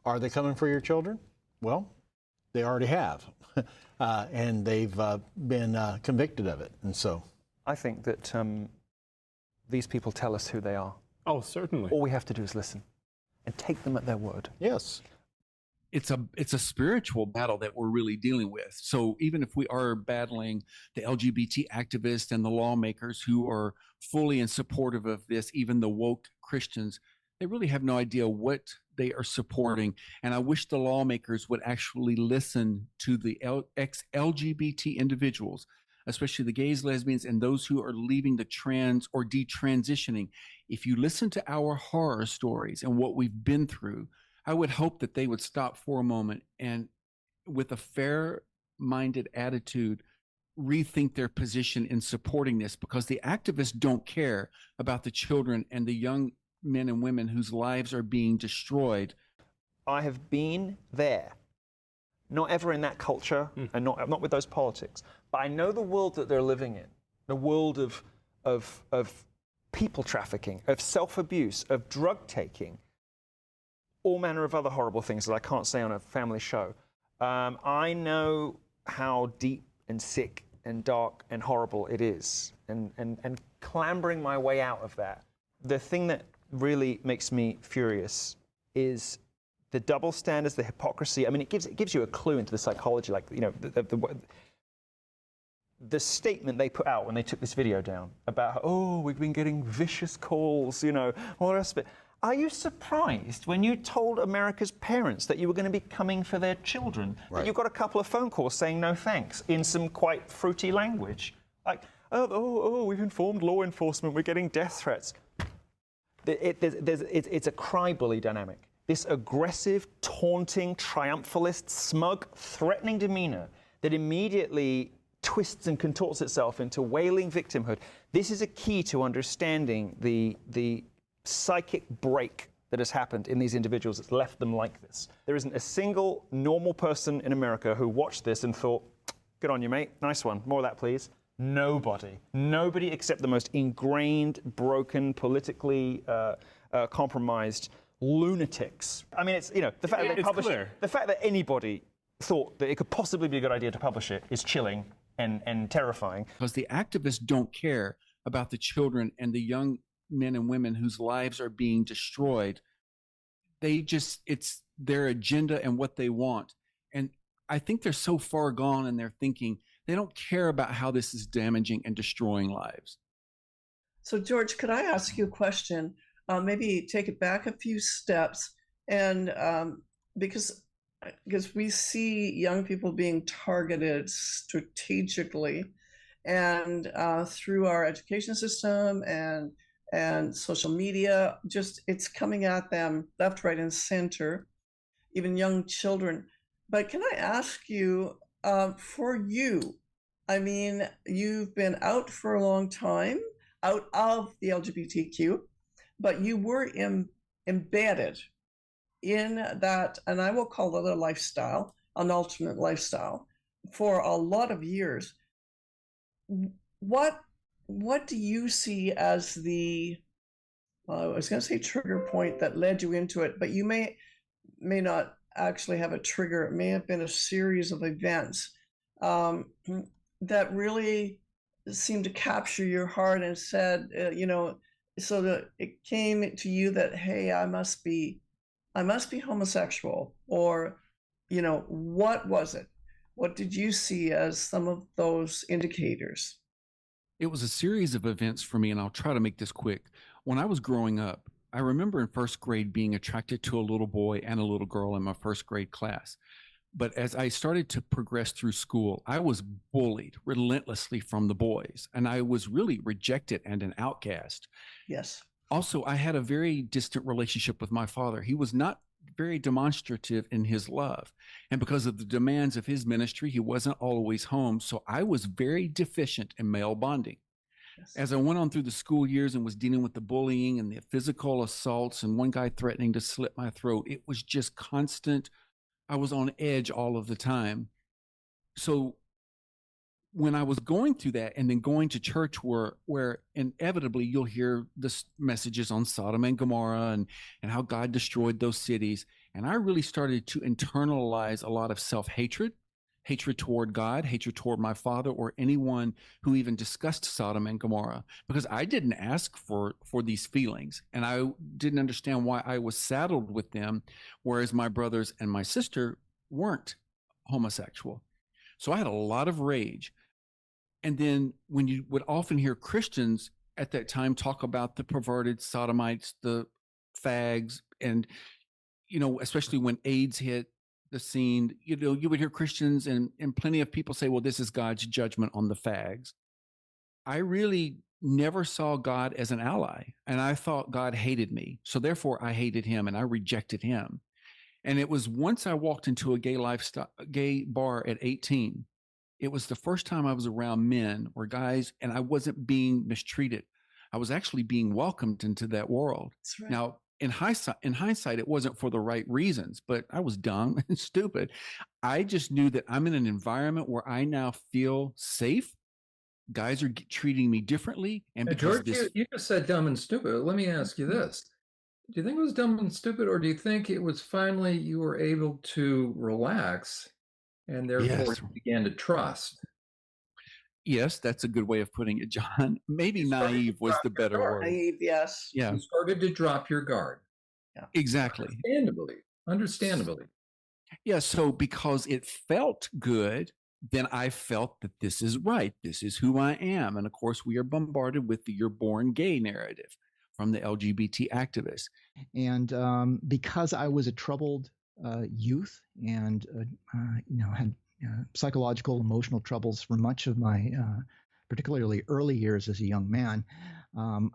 are they coming for your children? Well, they already have. And they've been convicted of it. And so I think that these people tell us who they are. Oh, certainly. All we have to do is listen and take them at their word. Yes. It's a spiritual battle that we're really dealing with. So even if we are battling the LGBT activists and the lawmakers who are fully in supportive of this, even the woke Christians, they really have no idea what they are supporting. And I wish the lawmakers would actually listen to the ex-LGBT individuals, especially the gays, lesbians, and those who are leaving the trans or detransitioning. If you listen to our horror stories and what we've been through, I would hope that they would stop for a moment and, with a fair-minded attitude, rethink their position in supporting this, because the activists don't care about the children and the young men and women whose lives are being destroyed. I have been there, not ever in that culture and not with those politics, but I know the world that they're living in, the world of people trafficking, of self-abuse, of drug taking, all manner of other horrible things that I can't say on a family show. I know how deep and sick and dark and horrible it is, and clambering my way out of that. The thing that really makes me furious is the double standards, the hypocrisy. I mean, it gives you a clue into the psychology, like, you know, the statement they put out when they took this video down about, oh, we've been getting vicious calls, you know, all the rest of it. Are you surprised when you told America's parents that you were going to be coming for their children, that you got a couple of phone calls saying no thanks in some quite fruity language? Like, oh, we've informed law enforcement, we're getting death threats. It's a cry-bully dynamic. This aggressive, taunting, triumphalist, smug, threatening demeanor that immediately twists and contorts itself into wailing victimhood. This is a key to understanding the psychic break that has happened in these individuals that's left them like this. There isn't a single normal person in America who watched this and thought, good on you, mate, nice one, more of that, please. Nobody except the most ingrained, broken, politically compromised lunatics. I mean, it's, you know, the fact that they publish it, the fact that anybody thought that it could possibly be a good idea to publish it is chilling and terrifying. Because the activists don't care about the children and the young men and women whose lives are being destroyed. It's their agenda and what they want. And I think they're so far gone in their thinking, they don't care about how this is damaging and destroying lives. So George, could I ask you a question? Maybe take it back a few steps, and because we see young people being targeted strategically, and through our education system and social media, just it's coming at them left, right, and center, even young children. But can I ask you, for you, I mean, you've been out for a long time, out of the LGBTQ, but you were embedded in that, and I will call it a lifestyle, an alternate lifestyle, for a lot of years. What do you see as the, I was going to say trigger point that led you into it, but you may not actually have a trigger. It may have been a series of events that really seemed to capture your heart and said, you know, so that it came to you that, hey, I must be homosexual, or, you know, what was it? What did you see as some of those indicators? It was a series of events for me, and I'll try to make this quick. When I was growing up, I remember in first grade being attracted to a little boy and a little girl in my first grade class. But as I started to progress through school, I was bullied relentlessly from the boys, and I was really rejected and an outcast. Yes. Also, I had a very distant relationship with my father. He was not very demonstrative in his love. And because of the demands of his ministry, he wasn't always home. So I was very deficient in male bonding. Yes. As I went on through the school years and was dealing with the bullying and the physical assaults and one guy threatening to slit my throat, it was just constant. I was on edge all of the time. So when I was going through that and then going to church where inevitably you'll hear the messages on Sodom and Gomorrah and how God destroyed those cities. And I really started to internalize a lot of self-hatred, hatred toward God, hatred toward my father or anyone who even discussed Sodom and Gomorrah, because I didn't ask for these feelings and I didn't understand why I was saddled with them, whereas my brothers and my sister weren't homosexual. So I had a lot of rage. And then when you would often hear Christians at that time talk about the perverted sodomites, the fags, and, you know, especially when AIDS hit the scene, you know, you would hear Christians and plenty of people say, well, this is God's judgment on the fags. I really never saw God as an ally, and I thought God hated me. So therefore I hated him and I rejected him. And it was once I walked into a gay bar at 18, it was the first time I was around men or guys, and I wasn't being mistreated. I was actually being welcomed into that world. That's right. Now, in hindsight, it wasn't for the right reasons, but I was dumb and stupid. I just knew that I'm in an environment where I now feel safe. Guys are treating me differently. And George, you just said dumb and stupid. Let me ask you this. Do you think it was dumb and stupid, or do you think it was finally you were able to relax and therefore you began to trust? Yes, that's a good way of putting it, John. Maybe naive was the better word. Naive, yes. Yeah. You started to drop your guard. Yeah. Exactly. Understandably. Yeah, so because it felt good, then I felt that this is right. This is who I am. And of course, we are bombarded with the "you're born gay" narrative from the LGBT activists. And because I was a troubled youth and had psychological, emotional troubles for much of my particularly early years as a young man,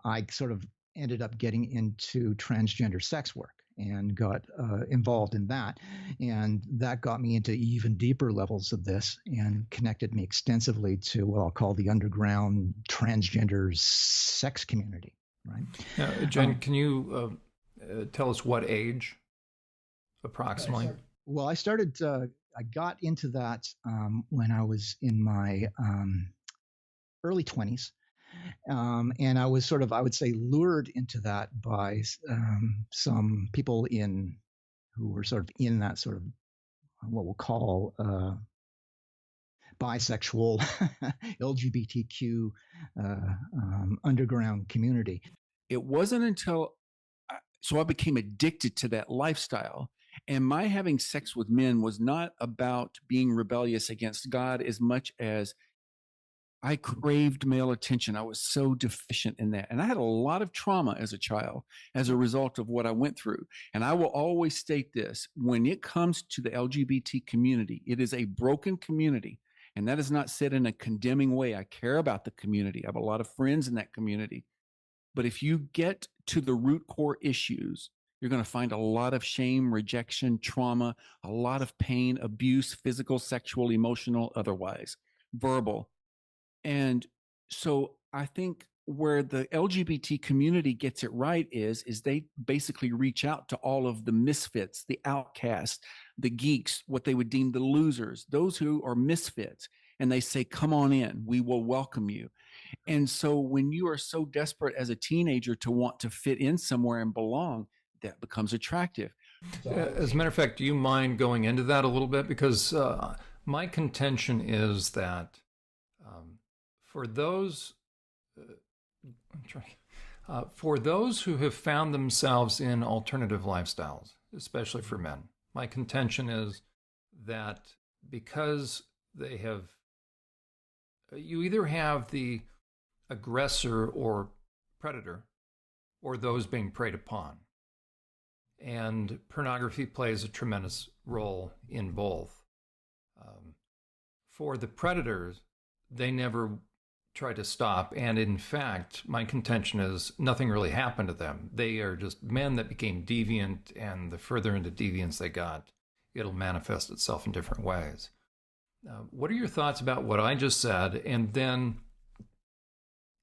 I sort of ended up getting into transgender sex work and got involved in that. And that got me into even deeper levels of this and connected me extensively to what I'll call the underground transgender sex community. Right. Now, Jen, can you tell us what age approximately? Well, I got into that when I was in my early 20s. And I was sort of, I would say, lured into that by some people who were sort of in that sort of what we'll call bisexual LGBTQ underground community. It wasn't until I became addicted to that lifestyle. And my having sex with men was not about being rebellious against God as much as I craved male attention. I was so deficient in that. And I had a lot of trauma as a child as a result of what I went through. And I will always state this: when it comes to the LGBT community, it is a broken community. And that is not said in a condemning way. I care about the community. I have a lot of friends in that community. But if you get to the root core issues, you're going to find a lot of shame, rejection, trauma, a lot of pain, abuse, physical, sexual, emotional, otherwise, verbal. And so I think where the LGBT community gets it right is they basically reach out to all of the misfits, the outcasts, the geeks, what they would deem the losers, those who are misfits. And they say, come on in, we will welcome you. And so when you are so desperate as a teenager to want to fit in somewhere and belong, that becomes attractive. As a matter of fact, do you mind going into that a little bit? Because my contention is that for those who have found themselves in alternative lifestyles, especially for men, my contention is that because you either have the aggressor or predator or those being preyed upon. And pornography plays a tremendous role in both. For the predators, they never try to stop. And in fact, my contention is nothing really happened to them. They are just men that became deviant, and the further into deviance they got, it'll manifest itself in different ways. What are your thoughts about what I just said? And then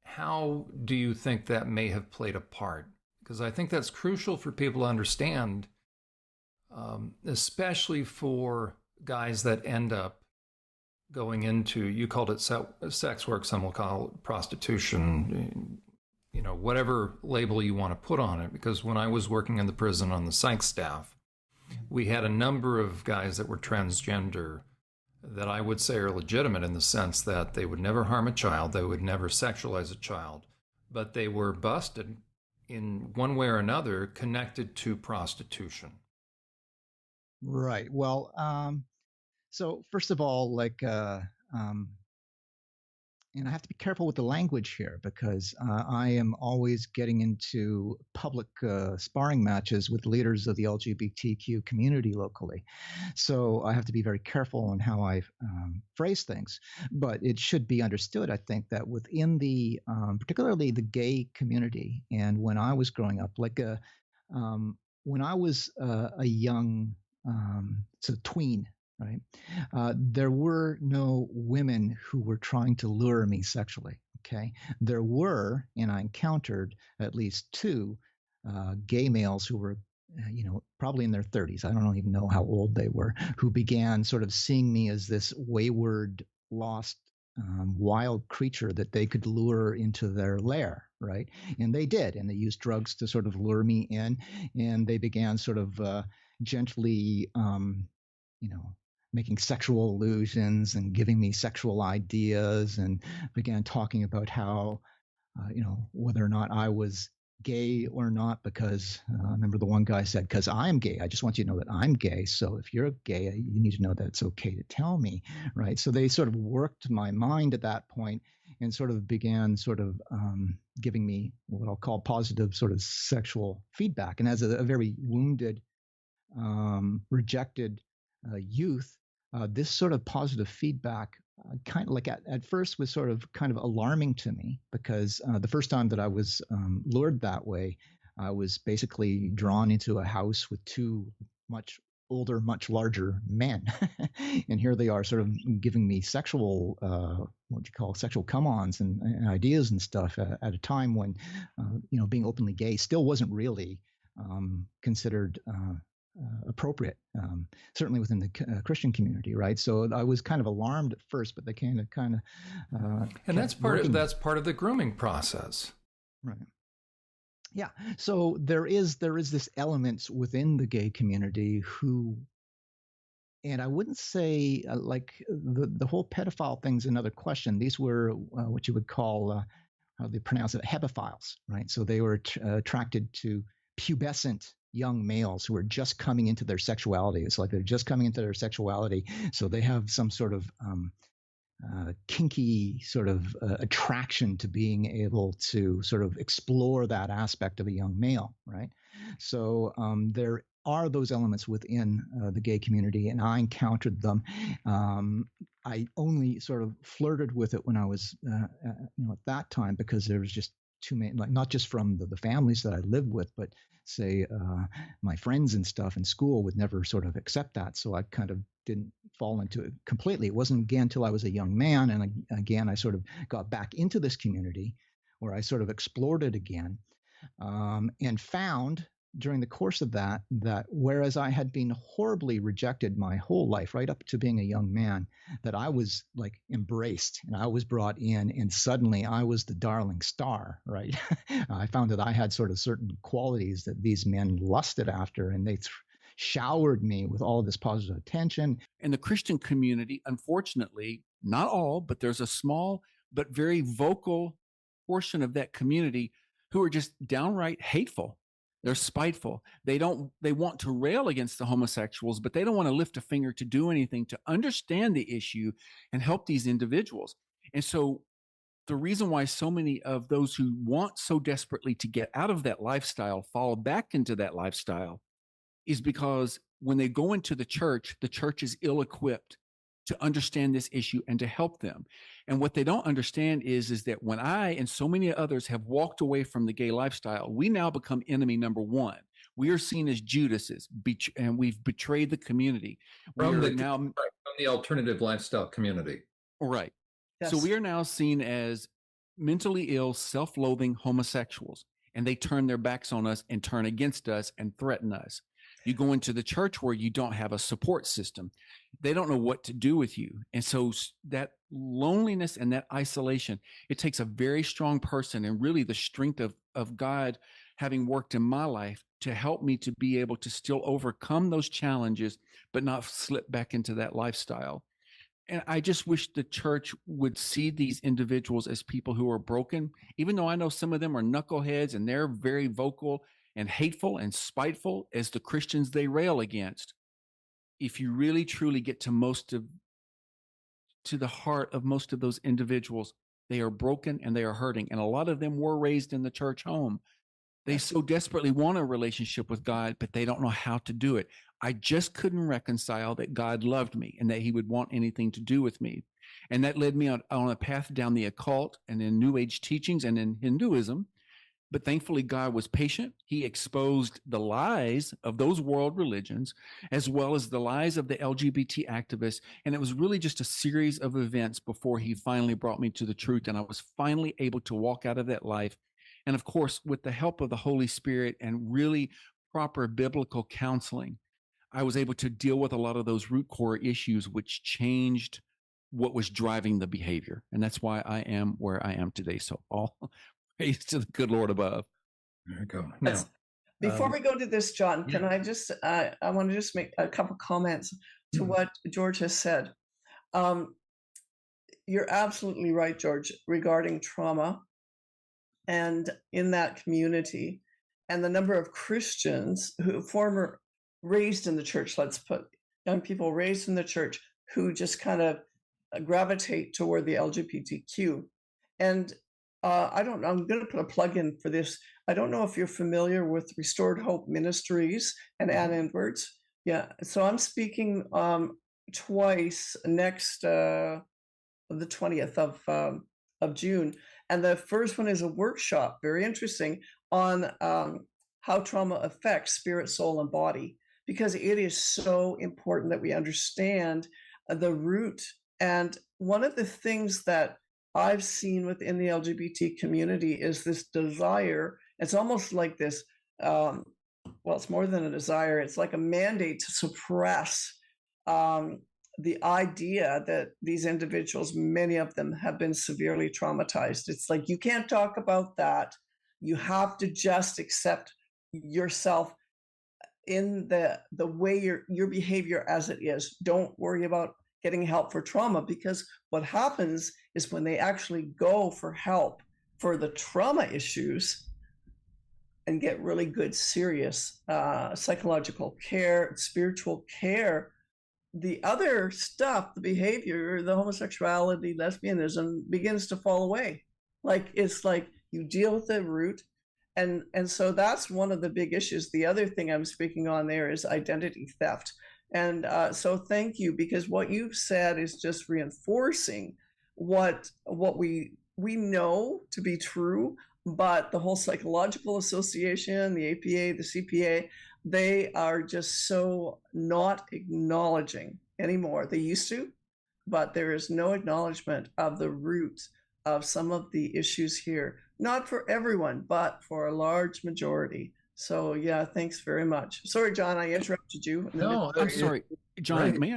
how do you think that may have played a part? Because I think that's crucial for people to understand, especially for guys that end up going into, you called it sex work, some will call it prostitution, you know, whatever label you want to put on it. Because when I was working in the prison on the psych staff, we had a number of guys that were transgender that I would say are legitimate in the sense that they would never harm a child, they would never sexualize a child, but they were busted in one way or another connected to prostitution. Right. Well, so first of all, like, and I have to be careful with the language here because I am always getting into public sparring matches with leaders of the LGBTQ community locally. So I have to be very careful on how I phrase things. But it should be understood, I think, that within the, particularly the gay community, and when I was growing up, like when I was a young, so tween, right? There were no women who were trying to lure me sexually. Okay, there were, and I encountered at least two gay males who were, probably in their 30s. I don't even know how old they were, who began sort of seeing me as this wayward, lost, wild creature that they could lure into their lair, right? And they did, and they used drugs to sort of lure me in, and they began sort of gently, making sexual allusions and giving me sexual ideas, and began talking about how, whether or not I was gay or not, because I remember the one guy said, because I'm gay, I just want you to know that I'm gay. So if you're gay, you need to know that it's okay to tell me, right? So they sort of worked my mind at that point and sort of began sort of giving me what I'll call positive sort of sexual feedback. And as a very wounded, rejected youth, this sort of positive feedback kind of like at first was sort of kind of alarming to me, because the first time that I was lured that way, I was basically drawn into a house with two much older, much larger men. And here they are sort of giving me sexual, sexual come-ons and ideas and stuff at a time when, being openly gay still wasn't really considered appropriate, certainly within the Christian community, right? So I was kind of alarmed at first, but they kind of and that's part of the grooming process, right? Yeah. So there is this element within the gay community who, and I wouldn't say like the whole pedophile thing's another question. These were what you would call how they pronounce it, hebephiles, right? So they were attracted to pubescent young males who are just coming into their sexuality. It's like they're just coming into their sexuality. So they have some sort of kinky sort of attraction to being able to sort of explore that aspect of a young male, right? So there are those elements within the gay community, and I encountered them. I only sort of flirted with it when I was, at that time, because there was just too many, like not just from the families that I lived with, but say my friends and stuff in school would never sort of accept that. So I kind of didn't fall into it completely. It wasn't again until I was a young man, and again I sort of got back into this community where I sort of explored it again, and found during the course of that whereas I had been horribly rejected my whole life, right up to being a young man, that I was like embraced and I was brought in, and suddenly I was the darling star, right? I found that I had sort of certain qualities that these men lusted after, and they showered me with all of this positive attention. In the Christian community, unfortunately, not all, but there's a small but very vocal portion of that community who are just downright hateful. They're spiteful. They want to rail against the homosexuals, but they don't want to lift a finger to do anything to understand the issue and help these individuals. And so the reason why so many of those who want so desperately to get out of that lifestyle fall back into that lifestyle is because when they go into the church is ill-equipped to understand this issue and to help them. And what they don't understand is that when I and so many others have walked away from the gay lifestyle, we now become enemy number one. We are seen as Judases, and we've betrayed the community. From the alternative lifestyle community. Right. Yes. So we are now seen as mentally ill, self-loathing homosexuals, and they turn their backs on us and turn against us and threaten us. You go into the church where you don't have a support system. They don't know what to do with you. And so that loneliness and that isolation, it takes a very strong person, and really the strength of God having worked in my life to help me to be able to still overcome those challenges, but not slip back into that lifestyle. And I just wish the church would see these individuals as people who are broken, even though I know some of them are knuckleheads and they're very vocal and hateful and spiteful as the Christians they rail against. If you really truly get to the heart of most of those individuals, they are broken and they are hurting. And a lot of them were raised in the church home. They so desperately want a relationship with God, but they don't know how to do it. I just couldn't reconcile that God loved me and that he would want anything to do with me. And that led me on a path down the occult and in New Age teachings and in Hinduism. But thankfully, God was patient. He exposed the lies of those world religions, as well as the lies of the LGBT activists. And it was really just a series of events before he finally brought me to the truth. And I was finally able to walk out of that life. And of course, with the help of the Holy Spirit and really proper biblical counseling, I was able to deal with a lot of those root core issues, which changed what was driving the behavior. And that's why I am where I am today. So all praise to the good Lord above. There you go. Now, before we go to this, John, can I just, I want to just make a couple comments to what George has said. You're absolutely right, George, regarding trauma and in that community and the number of Christians who raised in the church, let's put young people raised in the church who just kind of gravitate toward the LGBTQ. And I don't know, I'm going to put a plug in for this. I don't know if you're familiar with Restored Hope Ministries and Ann Edwards. Yeah, so I'm speaking twice next, the 20th of June. And the first one is a workshop, very interesting, on how trauma affects spirit, soul, and body, because it is so important that we understand the root. And one of the things that I've seen within the LGBT community is this desire. It's almost like this, well, it's more than a desire. It's like a mandate to suppress the idea that these individuals, many of them have been severely traumatized. It's like, you can't talk about that. You have to just accept yourself in the way your behavior as it is. Don't worry about getting help for trauma, because what happens is when they actually go for help for the trauma issues and get really good, serious psychological care, spiritual care, the other stuff, the behavior, the homosexuality, lesbianism begins to fall away. Like, it's like you deal with the root. And so that's one of the big issues. The other thing I'm speaking on there is identity theft. And so thank you, because what you've said is just reinforcing what we know to be true, but the whole Psychological Association, the APA, the CPA, they are just so not acknowledging anymore. They used to, but there is no acknowledgement of the root of some of the issues here. Not for everyone, but for a large majority. So yeah, thanks very much. Sorry, John, I interrupted you. No, I'm sorry. John, Right. may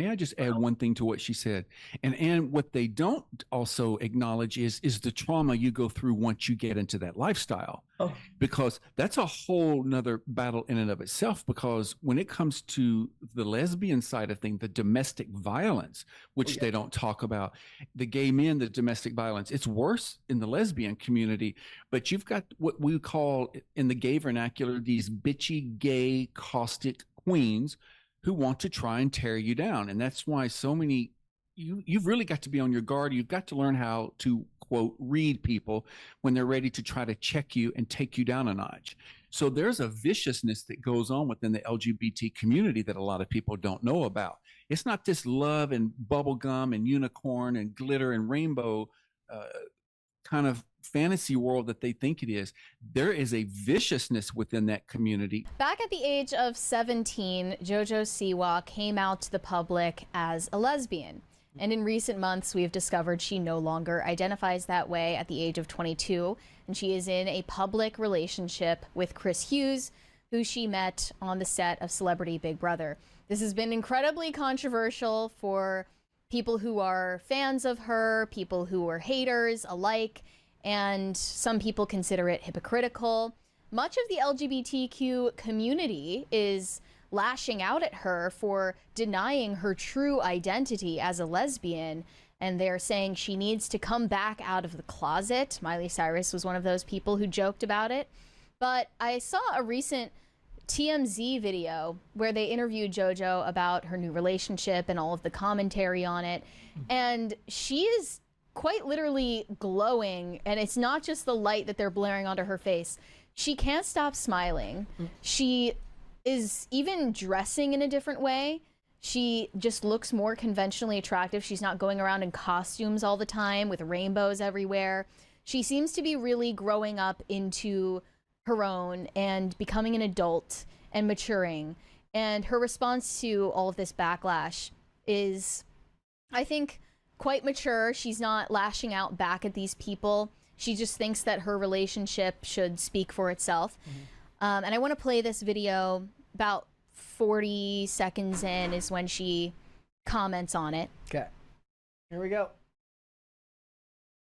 I just add one thing to what she said? And what they don't also acknowledge is the trauma you go through once you get into that lifestyle. Oh. Because that's a whole nother battle in and of itself, because when it comes to the lesbian side of things, the domestic violence, which they don't talk about, the gay men, the domestic violence, it's worse in the lesbian community. But you've got what we call in the gay vernacular, these bitchy, gay, caustic queens who want to try and tear you down. And that's why so many, you've really got to be on your guard. You've got to learn how to quote read people when they're ready to try to check you and take you down a notch. So there's a viciousness that goes on within the LGBT community that a lot of people don't know about. It's not this love and bubblegum and unicorn and glitter and rainbow kind of fantasy world that they think it is. There is a viciousness within that community. Back at the age of 17, JoJo Siwa came out to the public as a lesbian. And in recent months, we've discovered she no longer identifies that way at the age of 22. And she is in a public relationship with Chris Hughes, who she met on the set of Celebrity Big Brother. This has been incredibly controversial for people who are fans of her, people who are haters alike, and some people consider it hypocritical. Much of the LGBTQ community is lashing out at her for denying her true identity as a lesbian, and they're saying she needs to come back out of the closet. Miley Cyrus was one of those people who joked about it. But I saw a recent TMZ video where they interviewed JoJo about her new relationship and all of the commentary on it, and she is quite literally glowing, and it's not just the light that they're blaring onto her face. She can't stop smiling. She is even dressing in a different way. She just looks more conventionally attractive. She's not going around in costumes all the time with rainbows everywhere. She seems to be really growing up into her own and becoming an adult and maturing. And her response to all of this backlash is, I think, quite mature. She's not lashing out back at these people. She just thinks that her relationship should speak for itself. And I want to play this video. About 40 seconds in is when she comments on it. Okay, here we go.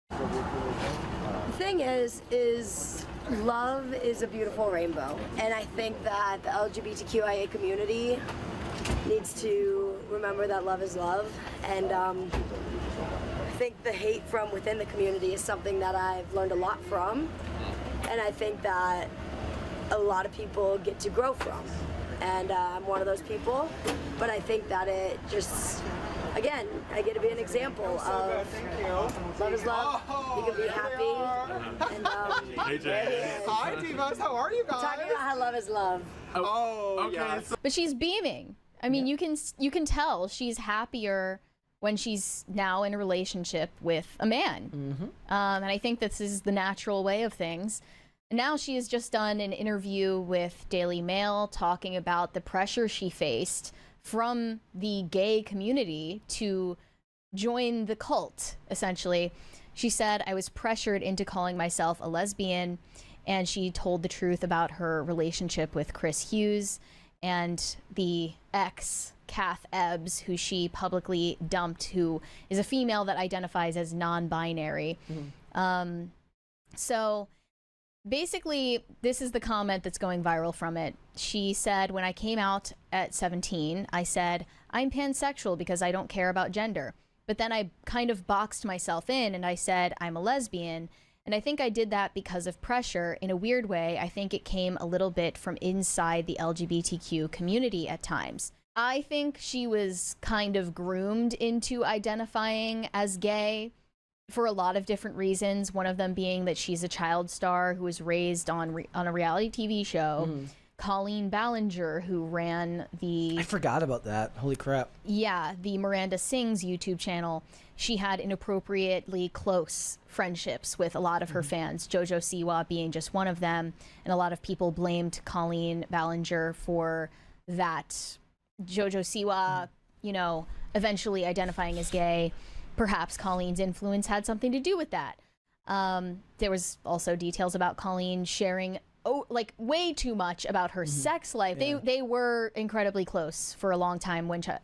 The thing is love is a beautiful rainbow, and I think that the LGBTQIA community needs to remember that love is love, and I think the hate from within the community is something that I've learned a lot from, and I think that a lot of people get to grow from, and I'm one of those people, but I think that it just, again, I get to be an example of love is love, you can be happy, and Hi Divas, how are you guys? talking about how love is love. Oh, okay. Yeah. But she's beaming. I mean, you can tell she's happier when she's now in a relationship with a man. And I think this is the natural way of things. Now she has just done an interview with Daily Mail talking about the pressure she faced from the gay community to join the cult, essentially. She said, I was pressured into calling myself a lesbian, and she told the truth about her relationship with Chris Hughes and the ex, Kath Ebbs, who she publicly dumped, who is a female that identifies as non-binary. So basically, this is the comment that's going viral from it. She said, when I came out at 17, I said, I'm pansexual because I don't care about gender. But then I kind of boxed myself in and I said, I'm a lesbian. And I think I did that because of pressure. In a weird way, I think it came a little bit from inside the LGBTQ community at times. I think she was kind of groomed into identifying as gay for a lot of different reasons. One of them being that she's a child star who was raised on a reality TV show. Colleen Ballinger, who ran the... I forgot about that. Holy crap. Yeah, the Miranda Sings YouTube channel. She had inappropriately close friendships with a lot of her fans, JoJo Siwa being just one of them. And a lot of people blamed Colleen Ballinger for that. JoJo Siwa, you know, eventually identifying as gay. Perhaps Colleen's influence had something to do with that. There was also details about Colleen sharing like way too much about her sex life. Yeah. They were incredibly close for a long time when JoJo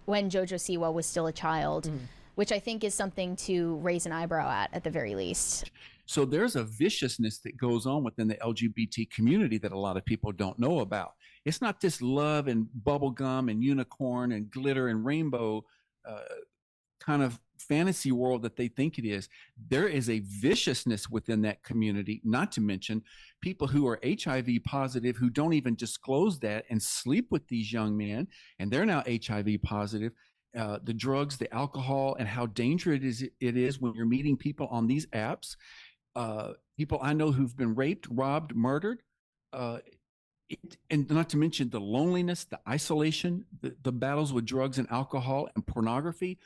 Siwa was still a child, which I think is something to raise an eyebrow at the very least. So there's a viciousness that goes on within the LGBT community that a lot of people don't know about. It's not this love and bubblegum and unicorn and glitter and rainbow kind of fantasy world that they think it is. There is a viciousness within that community, not to mention people who are HIV positive who don't even disclose that and sleep with these young men, and they're now HIV positive. the drugs, the alcohol, and how dangerous it is when you're meeting people on these apps. People I know who've been raped, robbed, murdered, and not to mention the loneliness, the isolation, the battles with drugs and alcohol and pornography.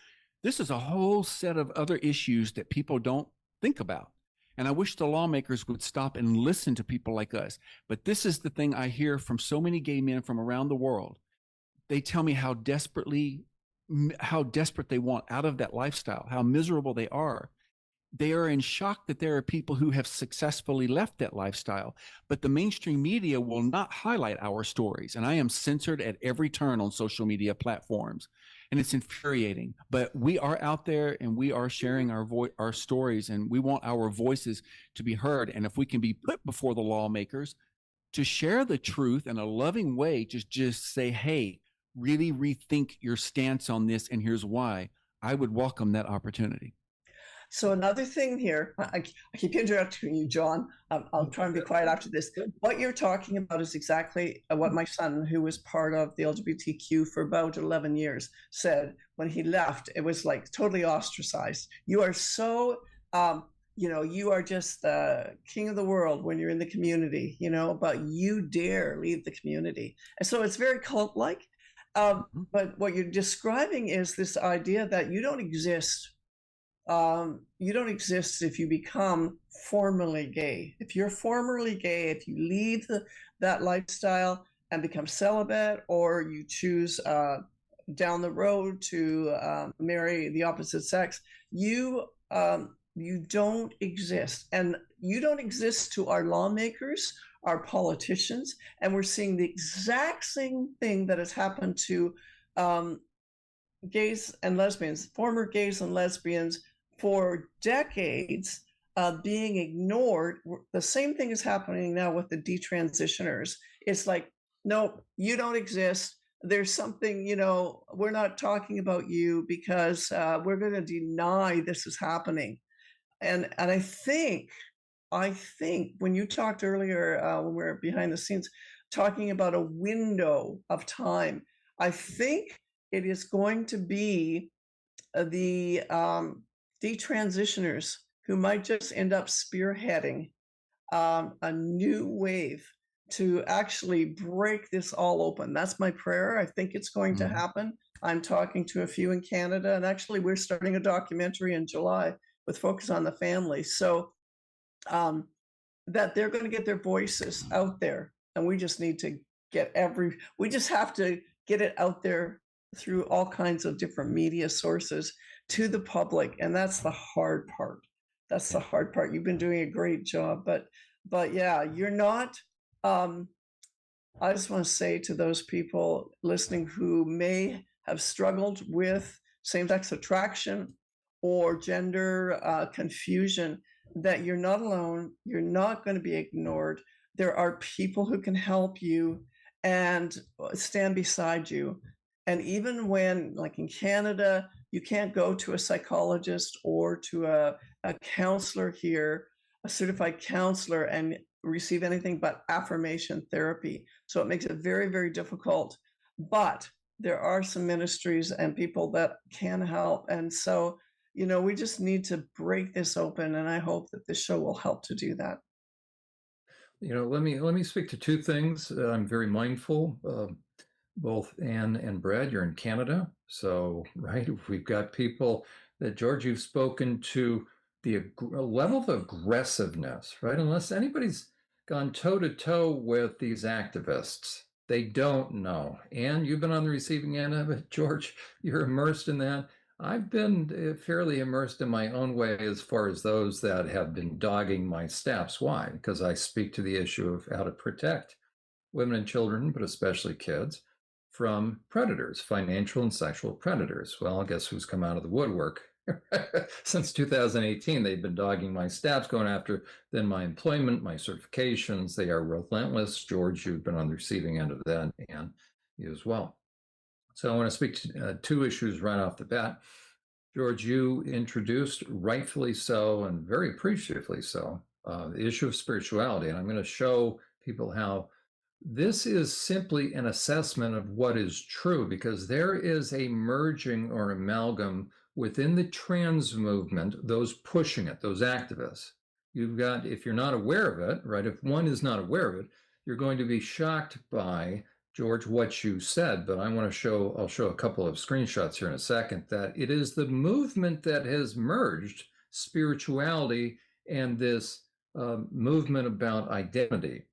This is a whole set of other issues that people don't think about. And I wish the lawmakers would stop and listen to people like us. But this is the thing I hear from so many gay men from around the world. They tell me how desperate they want out of that lifestyle, how miserable they are. They are in shock that there are people who have successfully left that lifestyle, but the mainstream media will not highlight our stories. And I am censored at every turn on social media platforms, and it's infuriating. But we are out there and we are sharing our stories, and we want our voices to be heard. And if we can be put before the lawmakers to share the truth in a loving way, just say, hey, really rethink your stance on this, and here's why, I would welcome that opportunity. So another thing here, I keep interrupting you, John. I'll try and be quiet after this. What you're talking about is exactly what my son, who was part of the LGBTQ for about 11 years, said when he left. It was like totally ostracized. You are so, you are just the king of the world when you're in the community, but you dare leave the community. And so it's very cult-like. But what you're describing is this idea that you don't exist. You don't exist if you become formerly gay. If you're formerly gay, if you leave that lifestyle and become celibate, or you choose down the road to marry the opposite sex, you don't exist. And you don't exist to our lawmakers, our politicians, and we're seeing the exact same thing that has happened to gays and lesbians, former gays and lesbians, for decades, being ignored. The same thing is happening now with the detransitioners. It's like, no, you don't exist. There's something, we're not talking about you because we're going to deny this is happening. And I think when you talked earlier, when we were behind the scenes, talking about a window of time, I think it is going to be the detransitioners who might just end up spearheading a new wave to actually break this all open. That's my prayer. I think it's going to happen. I'm talking to a few in Canada, and actually we're starting a documentary in July with Focus on the Family. So that they're going to get their voices out there, and we just need to we just have to get it out there through all kinds of different media sources to the public. And that's the hard part. That's the hard part. You've been doing a great job, but yeah, you're not, I just want to say to those people listening who may have struggled with same-sex attraction or gender confusion, that you're not alone. You're not going to be ignored. There are people who can help you and stand beside you. And even when, like in Canada, you can't go to a psychologist or to a counselor here, a certified counselor, and receive anything but affirmation therapy. So it makes it very, very difficult. But there are some ministries and people that can help. And so, we just need to break this open. And I hope that this show will help to do that. Let me speak to two things. I'm very mindful. Both Anne and Brad, you're in Canada. So, right, we've got people that, George, you've spoken to the level of aggressiveness, right? Unless anybody's gone toe to toe with these activists, they don't know. And you've been on the receiving end of it, George. You're immersed in that. I've been fairly immersed in my own way as far as those that have been dogging my steps. Why? Because I speak to the issue of how to protect women and children, but especially kids, from predators, financial and sexual predators. Well, guess who's come out of the woodwork? Since 2018, they've been dogging my steps, going after then my employment, my certifications. They are relentless. George, you've been on the receiving end of that, and you as well. So I want to speak to two issues right off the bat. George, you introduced, rightfully so, and very appreciatively so, the issue of spirituality. And I'm going to show people how This is simply an assessment of what is true, because there is a merging or amalgam within the trans movement, those pushing it, those activists. You've got, if you're not aware of it, right, if one is not aware of it, you're going to be shocked by, George, what you said, but I'll show a couple of screenshots here in a second, that it is the movement that has merged spirituality and this movement about identity.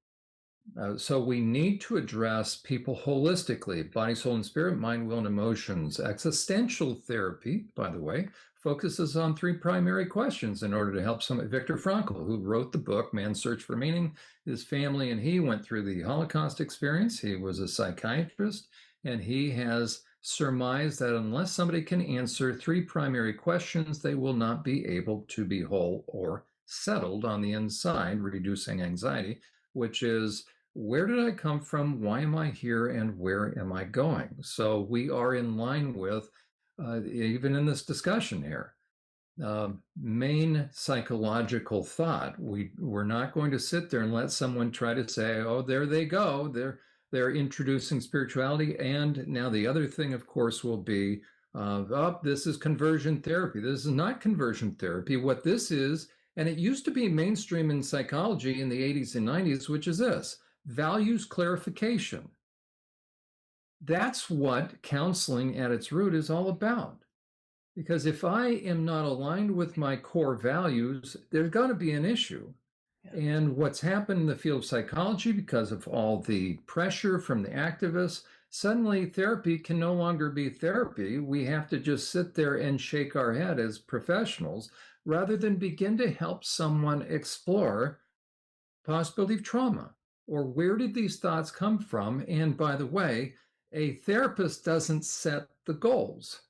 So we need to address people holistically, body, soul, and spirit, mind, will, and emotions. Existential therapy, by the way, focuses on 3 primary questions in order to help Viktor Frankl, who wrote the book, Man's Search for Meaning. His family and he went through the Holocaust experience. He was a psychiatrist, and he has surmised that unless somebody can answer 3 primary questions, they will not be able to be whole or settled on the inside, reducing anxiety, which is, where did I come from? Why am I here? And where am I going? So we are in line with, even in this discussion here, main psychological thought. We're not going to sit there and let someone try to say, oh, there they go. They're introducing spirituality. And now the other thing, of course, will be, oh, this is conversion therapy. This is not conversion therapy. What this is, and it used to be mainstream in psychology in the 80s and 90s, which is this: values clarification. That's what counseling at its root is all about. Because if I am not aligned with my core values, there's going to be an issue. Yeah. And what's happened in the field of psychology, because of all the pressure from the activists, suddenly therapy can no longer be therapy. We have to just sit there and shake our head as professionals, rather than begin to help someone explore possibility of trauma, or where did these thoughts come from? And by the way, a therapist doesn't set the goals.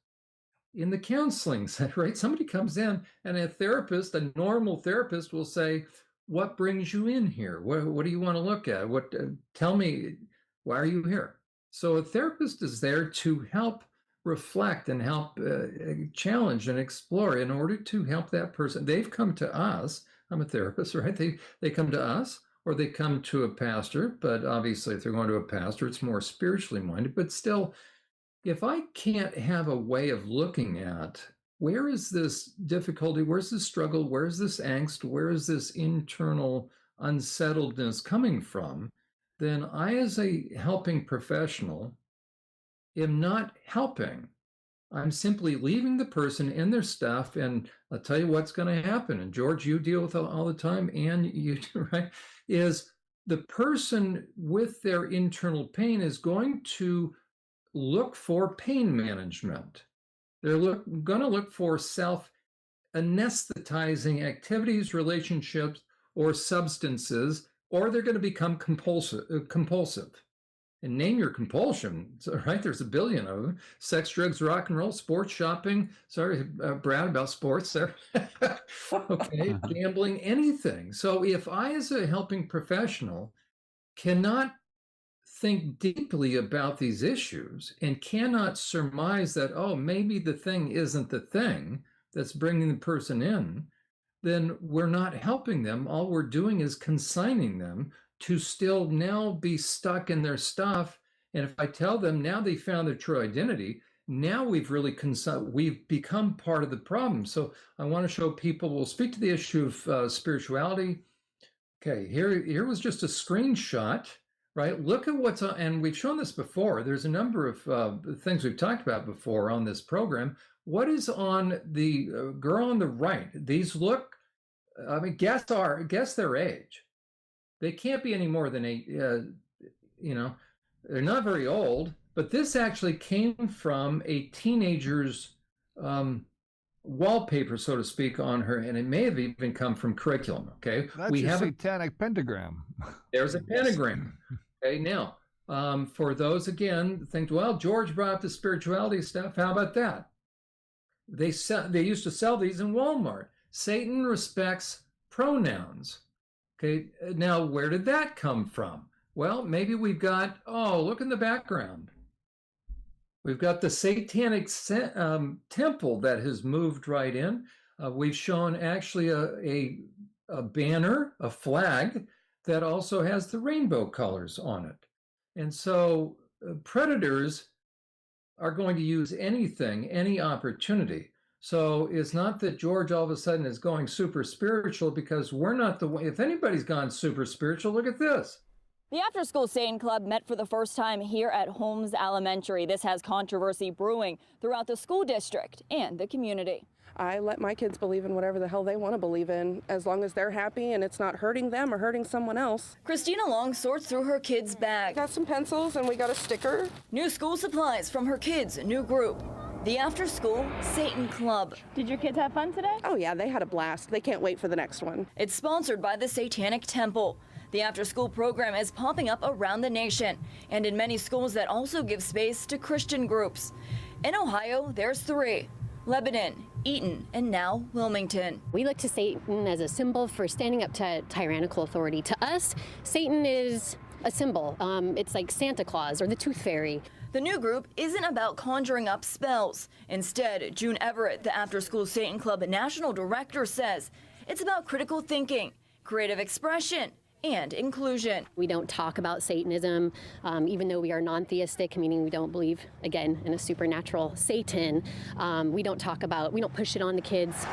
In the counseling center, right? Somebody comes in and a therapist, a normal therapist, will say, what brings you in here? What do you want to look at? Tell me, why are you here? So a therapist is there to help reflect and help challenge and explore in order to help that person. They've come to us. I'm a therapist, right? They come to us, or they come to a pastor, but obviously if they're going to a pastor, it's more spiritually minded. But still, if I can't have a way of looking at, where is this difficulty, where's this struggle, where's this angst, where is this internal unsettledness coming from, then I, as a helping professional, am not helping. I'm simply leaving the person in their stuff, and I'll tell you what's going to happen. And George, you deal with it all the time, and you, right, is the person with their internal pain is going to look for pain management. They're going to look for self-anesthetizing activities, relationships, or substances, or they're going to become compulsive. And name your compulsion, right? There's a billion of them. Sex, drugs, rock and roll, sports, shopping. Sorry, Brad, about sports there. Okay, gambling, anything. So if I, as a helping professional, cannot think deeply about these issues and cannot surmise that, oh, maybe the thing isn't the thing that's bringing the person in, then we're not helping them. All we're doing is consigning them to still now be stuck in their stuff. And if I tell them now they found their true identity, now we've really we've become part of the problem. So I want to show people, we'll speak to the issue of spirituality. Okay, here was just a screenshot, right? Look at what's on, and we've shown this before. There's a number of things we've talked about before on this program. What is on the girl on the right? These look, I mean, guess their age. They can't be any more than 8, they're not very old, but this actually came from a teenager's wallpaper, so to speak, on her, and it may have even come from curriculum, okay? That's a satanic pentagram. There's a pentagram. Okay, now, for those, again, think, well, George brought up the spirituality stuff. How about that? They used to sell these in Walmart. Satan respects pronouns. Okay, now where did that come from? Well, maybe we've got, oh, look in the background. We've got the satanic temple that has moved right in. We've shown actually a banner, a flag, that also has the rainbow colors on it. And so predators are going to use anything, any opportunity. So it's not that George all of a sudden is going super spiritual, because we're not the way. If anybody's gone super spiritual, look at this. The After School Satan Club met for the first time here at Holmes Elementary. This has controversy brewing throughout the school district and the community. I let my kids believe in whatever the hell they want to believe in, as long as they're happy and it's not hurting them or hurting someone else. Christina Long sorts through her kids' bag. Got some pencils and we got a sticker. New school supplies from her kids' new group, the After School Satan Club. Did your kids have fun today? Oh yeah, they had a blast. They can't wait for the next one. It's sponsored by the Satanic Temple. The after-school program is popping up around the nation and in many schools that also give space to Christian groups. In Ohio, there's 3. Lebanon, Eaton, and now Wilmington. We look to Satan as a symbol for standing up to tyrannical authority. To us, Satan is a symbol. It's like Santa Claus or the Tooth Fairy. The new group isn't about conjuring up spells. Instead, June Everett, the After School Satan Club National Director, says it's about critical thinking, creative expression, and inclusion. We don't talk about Satanism, even though we are non-theistic, meaning we don't believe, again, in a supernatural Satan. We don't push it on the kids.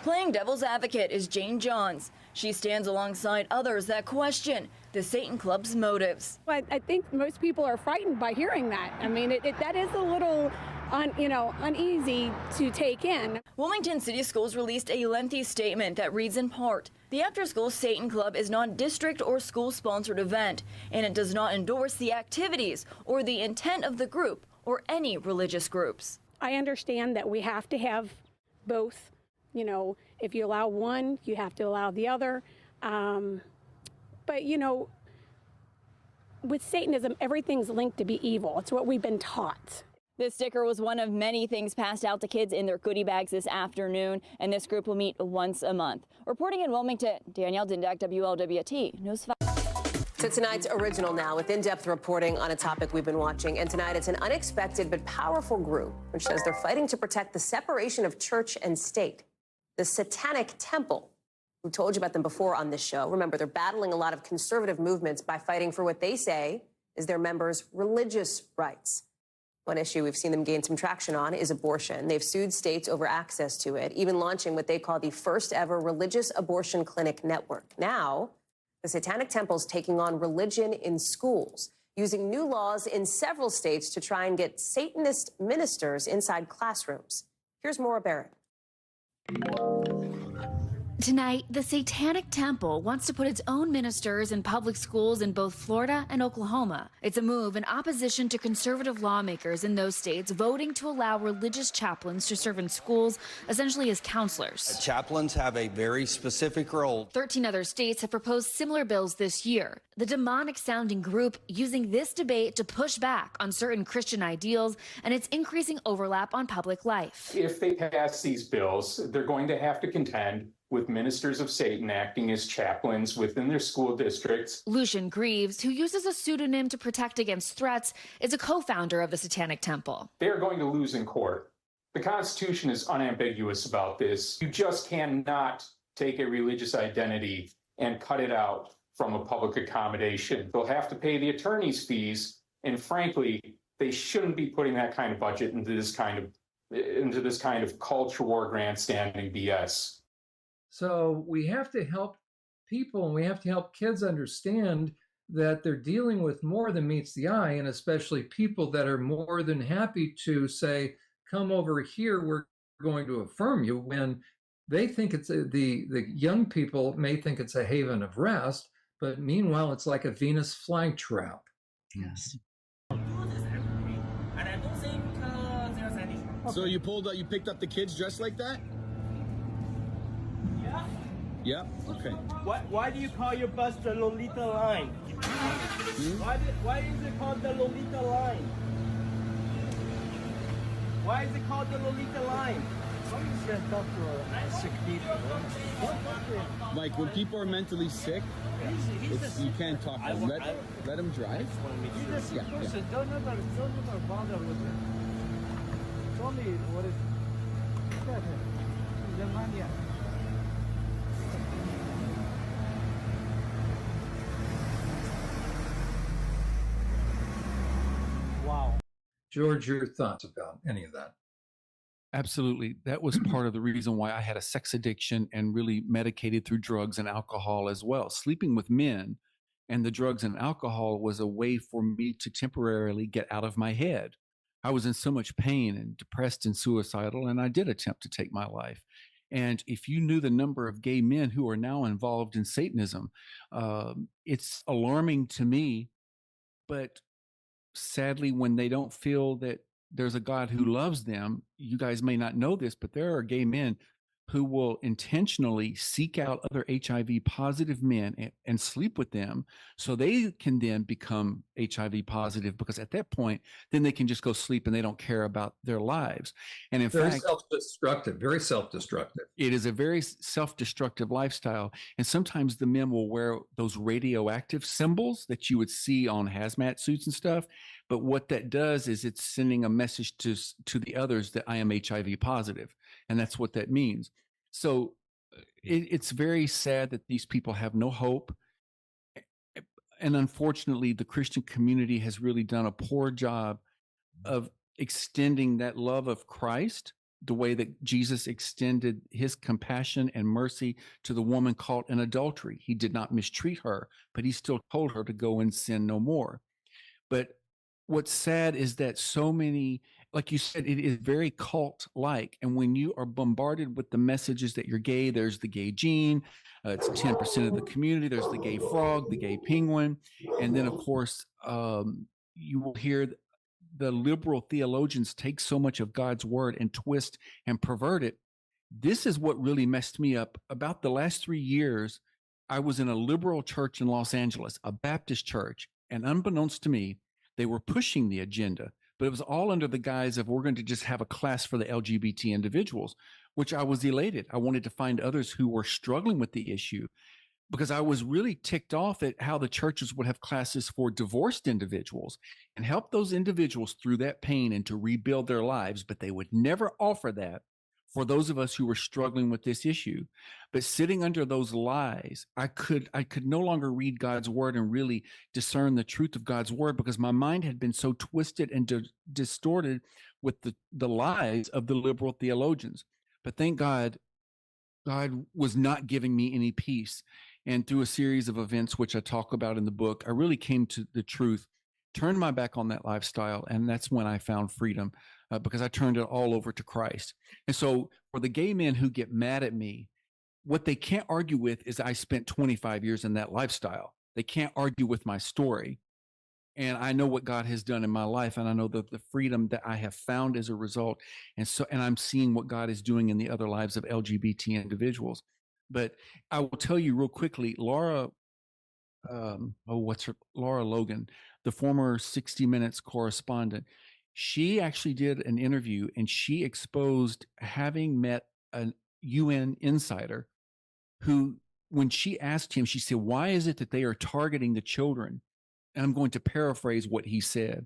Playing devil's advocate is Jane Johns. She stands alongside others that question the Satan Club's motives. I think most people are frightened by hearing that. I mean, that is a little uneasy to take in. Wilmington City Schools released a lengthy statement that reads in part, the After School Satan Club is not a district or school-sponsored event, and it does not endorse the activities or the intent of the group or any religious groups. I understand that we have to have both. You know, if you allow one, you have to allow the other. But, you know, with Satanism, everything's linked to be evil. It's what we've been taught. This sticker was one of many things passed out to kids in their goodie bags this afternoon, and this group will meet once a month. Reporting in Wilmington, Danielle Dindak, WLWT News 5. To tonight's original now, with in-depth reporting on a topic we've been watching. And tonight, it's an unexpected but powerful group which says they're fighting to protect the separation of church and state. The Satanic Temple. We told you about them before on this show. Remember, they're battling a lot of conservative movements by fighting for what they say is their members' religious rights. One issue we've seen them gain some traction on is abortion. They've sued states over access to it, even launching what they call the first ever religious abortion clinic network. Now, the Satanic Temple's taking on religion in schools, using new laws in several states to try and get Satanist ministers inside classrooms. Here's Maura Barrett. Tonight, the Satanic Temple wants to put its own ministers in public schools in both Florida and Oklahoma. It's a move in opposition to conservative lawmakers in those states voting to allow religious chaplains to serve in schools, essentially as counselors. Chaplains have a very specific role. 13 other states have proposed similar bills this year. The demonic-sounding group using this debate to push back on certain Christian ideals and its increasing overlap on public life. If they pass these bills, they're going to have to contend with ministers of Satan acting as chaplains within their school districts. Lucian Greaves, who uses a pseudonym to protect against threats, is a co-founder of the Satanic Temple. They are going to lose in court. The Constitution is unambiguous about this. You just cannot take a religious identity and cut it out from a public accommodation. They'll have to pay the attorney's fees, and frankly, they shouldn't be putting that kind of budget into this kind of culture war grandstanding BS. So we have to help people, and we have to help kids understand that they're dealing with more than meets the eye, and especially people that are more than happy to say, come over here, we're going to affirm you, when they think it's the young people may think it's a haven of rest, but meanwhile, it's like a Venus flytrap. Yes. So you picked up the kids dressed like that? Yeah. Okay. Why do you call your bus the Lolita line? Why is it called the Lolita line? Why is it called the Lolita line? Sick people. Like when people are mentally sick, you can't talk to them. Let them drive. Yeah. Don't ever bother with it. Tell me what is. The mania. George, your thoughts about any of that? Absolutely. That was part of the reason why I had a sex addiction and really medicated through drugs and alcohol as well. Sleeping with men and the drugs and alcohol was a way for me to temporarily get out of my head. I was in so much pain and depressed and suicidal, and I did attempt to take my life. And if you knew the number of gay men who are now involved in Satanism, it's alarming to me. But sadly, when they don't feel that there's a God who loves them, you guys may not know this, but there are gay men who will intentionally seek out other HIV positive men and sleep with them so they can then become HIV positive, because at that point, then they can just go sleep and they don't care about their lives. And in Very fact, self-destructive, very self-destructive. it is a very self-destructive lifestyle. And sometimes the men will wear those radioactive symbols that you would see on hazmat suits and stuff. But what that does is it's sending a message to the others that I am HIV positive. And that's what that means. So it's very sad that these people have no hope. And unfortunately, the Christian community has really done a poor job of extending that love of Christ the way that Jesus extended his compassion and mercy to the woman caught in adultery. He did not mistreat her, but he still told her to go and sin no more. But what's sad is that so many, like you said, it is very cult-like. And when you are bombarded with the messages that you're gay, there's the gay gene, it's 10% of the community, there's the gay frog, the gay penguin. And then, of course, you will hear the liberal theologians take so much of God's word and twist and pervert it. This is what really messed me up. About the last 3 years, I was in a liberal church in Los Angeles, a Baptist church, and unbeknownst to me, they were pushing the agenda, but it was all under the guise of we're going to just have a class for the LGBT individuals, which I was elated. I wanted to find others who were struggling with the issue, because I was really ticked off at how the churches would have classes for divorced individuals and help those individuals through that pain and to rebuild their lives, but they would never offer that for those of us who were struggling with this issue. But sitting under those lies, I could no longer read God's word and really discern the truth of God's word, because my mind had been so twisted and distorted with the lies of the liberal theologians. But thank God, God was not giving me any peace. And through a series of events, which I talk about in the book, I really came to the truth, turned my back on that lifestyle. And that's when I found freedom, because I turned it all over to Christ. And so for the gay men who get mad at me, what they can't argue with is I spent 25 years in that lifestyle. They can't argue with my story. And I know what God has done in my life, and I know the freedom that I have found as a result. And I'm seeing what God is doing in the other lives of LGBT individuals. But I will tell you real quickly, Laura Logan, the former 60 Minutes correspondent, she actually did an interview and she exposed having met a UN insider who, when she asked him, she said, why is it that they are targeting the children? And I'm going to paraphrase what he said.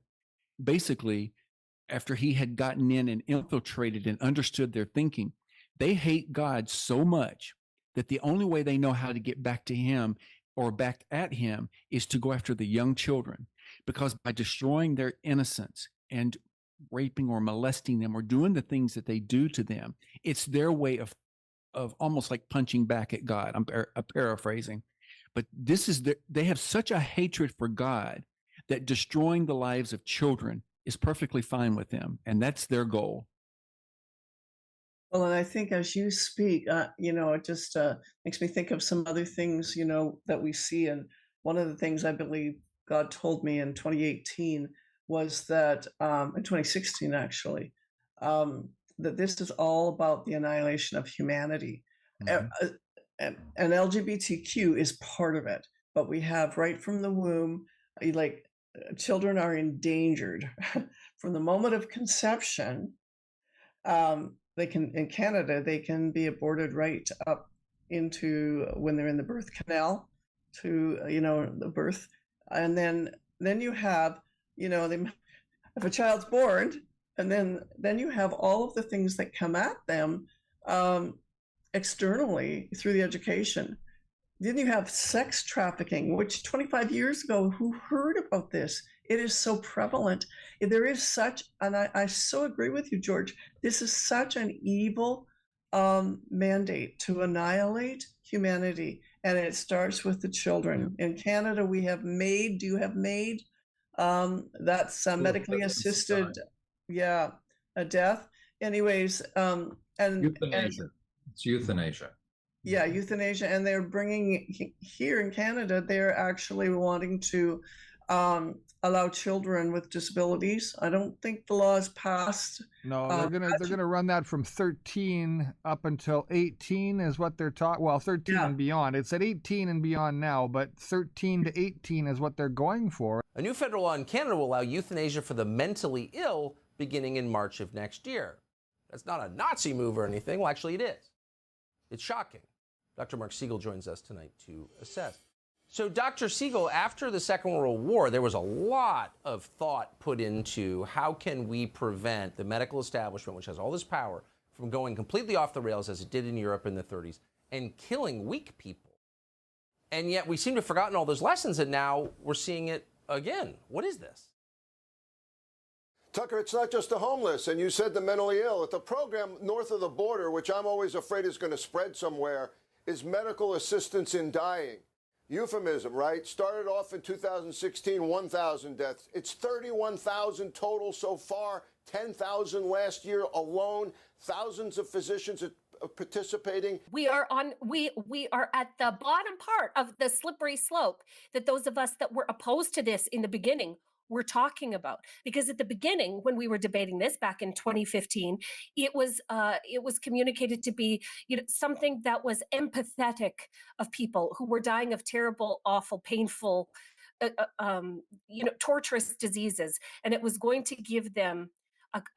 Basically, after he had gotten in and infiltrated and understood their thinking, they hate God so much that the only way they know how to get back to him or back at him is to go after the young children, because by destroying their innocence and raping or molesting them or doing the things that they do to them, it's their way of almost like punching back at God. I'm paraphrasing. But this is they have such a hatred for God that destroying the lives of children is perfectly fine with them. And that's their goal. Well, and I think as you speak, it just makes me think of some other things, that we see. And one of the things I believe God told me in 2018 was that, in 2016, actually, that this is all about the annihilation of humanity. Mm-hmm. And LGBTQ is part of it, but we have right from the womb, children are endangered from the moment of conception. They can, in Canada, they can be aborted right up into when they're in the birth canal to, the birth. And then you have, if a child's born, and then you have all of the things that come at them, externally through the education. Then you have sex trafficking, which 25 years ago, who heard about this? It is so prevalent. There is such, and I so agree with you, George. This is such an evil mandate to annihilate humanity, and it starts with the children. In Canada, we have MAID. Do you have MAID? That's medically assisted, a death. Anyways, and euthanasia. It's euthanasia. Yeah, euthanasia, and they're bringing here in Canada. They're actually wanting to allow children with disabilities. I don't think the law is passed. No, they're gonna run that from 13 up until 18 is what they're taught. Well, 13 and beyond. It's at 18 and beyond now, but 13 to 18 is what they're going for. A new federal law in Canada will allow euthanasia for the mentally ill beginning in March of next year. That's not a Nazi move or anything. Well, actually, it is. It's shocking. Dr. Mark Siegel joins us tonight to assess. So, Dr. Siegel, after the Second World War, there was a lot of thought put into how can we prevent the medical establishment, which has all this power, from going completely off the rails as it did in Europe in the 30s and killing weak people. And yet we seem to have forgotten all those lessons, and now we're seeing it again. What is this? Tucker, it's not just the homeless, and you said the mentally ill. At the program north of the border, which I'm always afraid is going to spread somewhere, is medical assistance in dying. Euphemism, right? Started off in 2016, 1,000 deaths. It's 31,000 total so far, 10,000 last year alone. Thousands of physicians participating. We are at the bottom part of the slippery slope that those of us that were opposed to this in the beginning were talking about. Because at the beginning, when we were debating this back in 2015, it was communicated to be, something that was empathetic of people who were dying of terrible, awful, painful, torturous diseases, and it was going to give them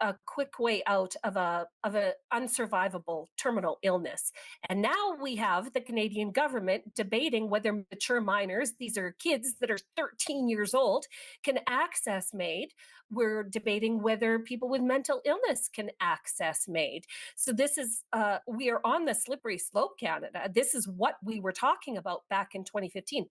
a quick way out of an unsurvivable terminal illness. And now we have the Canadian government debating whether mature minors, these are kids that are 13 years old, can access MAID. We're debating whether people with mental illness can access MAID. So this is, we are on the slippery slope, Canada. This is what we were talking about back in 2015.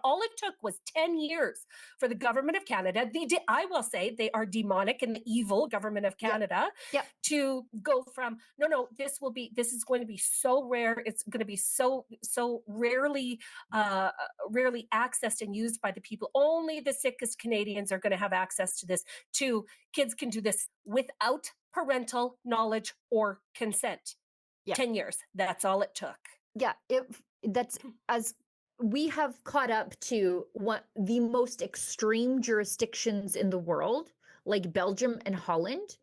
All it took was 10 years for the government of Canada, I will say they are demonic and evil government of Canada, to go from, this is going to be so rare. It's going to be so rarely accessed and used by the people. Only the sickest Canadians are going to have access to this. To kids can do this without parental knowledge or consent. 10 years. That's all it took. Yeah, that's as we have caught up to the most extreme jurisdictions in the world, like Belgium and Holland,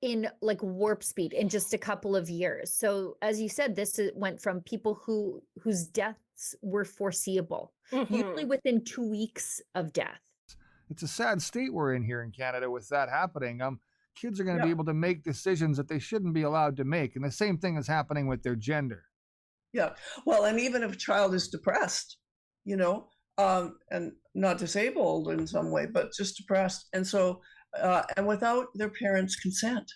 in like warp speed in just a couple of years. So as you said, this went from people whose deaths were foreseeable, usually within 2 weeks of death. It's a sad state we're in here in Canada with that happening. Kids are going to be able to make decisions that they shouldn't be allowed to make. And the same thing is happening with their gender. Yeah. Well, and even if a child is depressed, and not disabled in some way, but just depressed. And so, and without their parents' consent.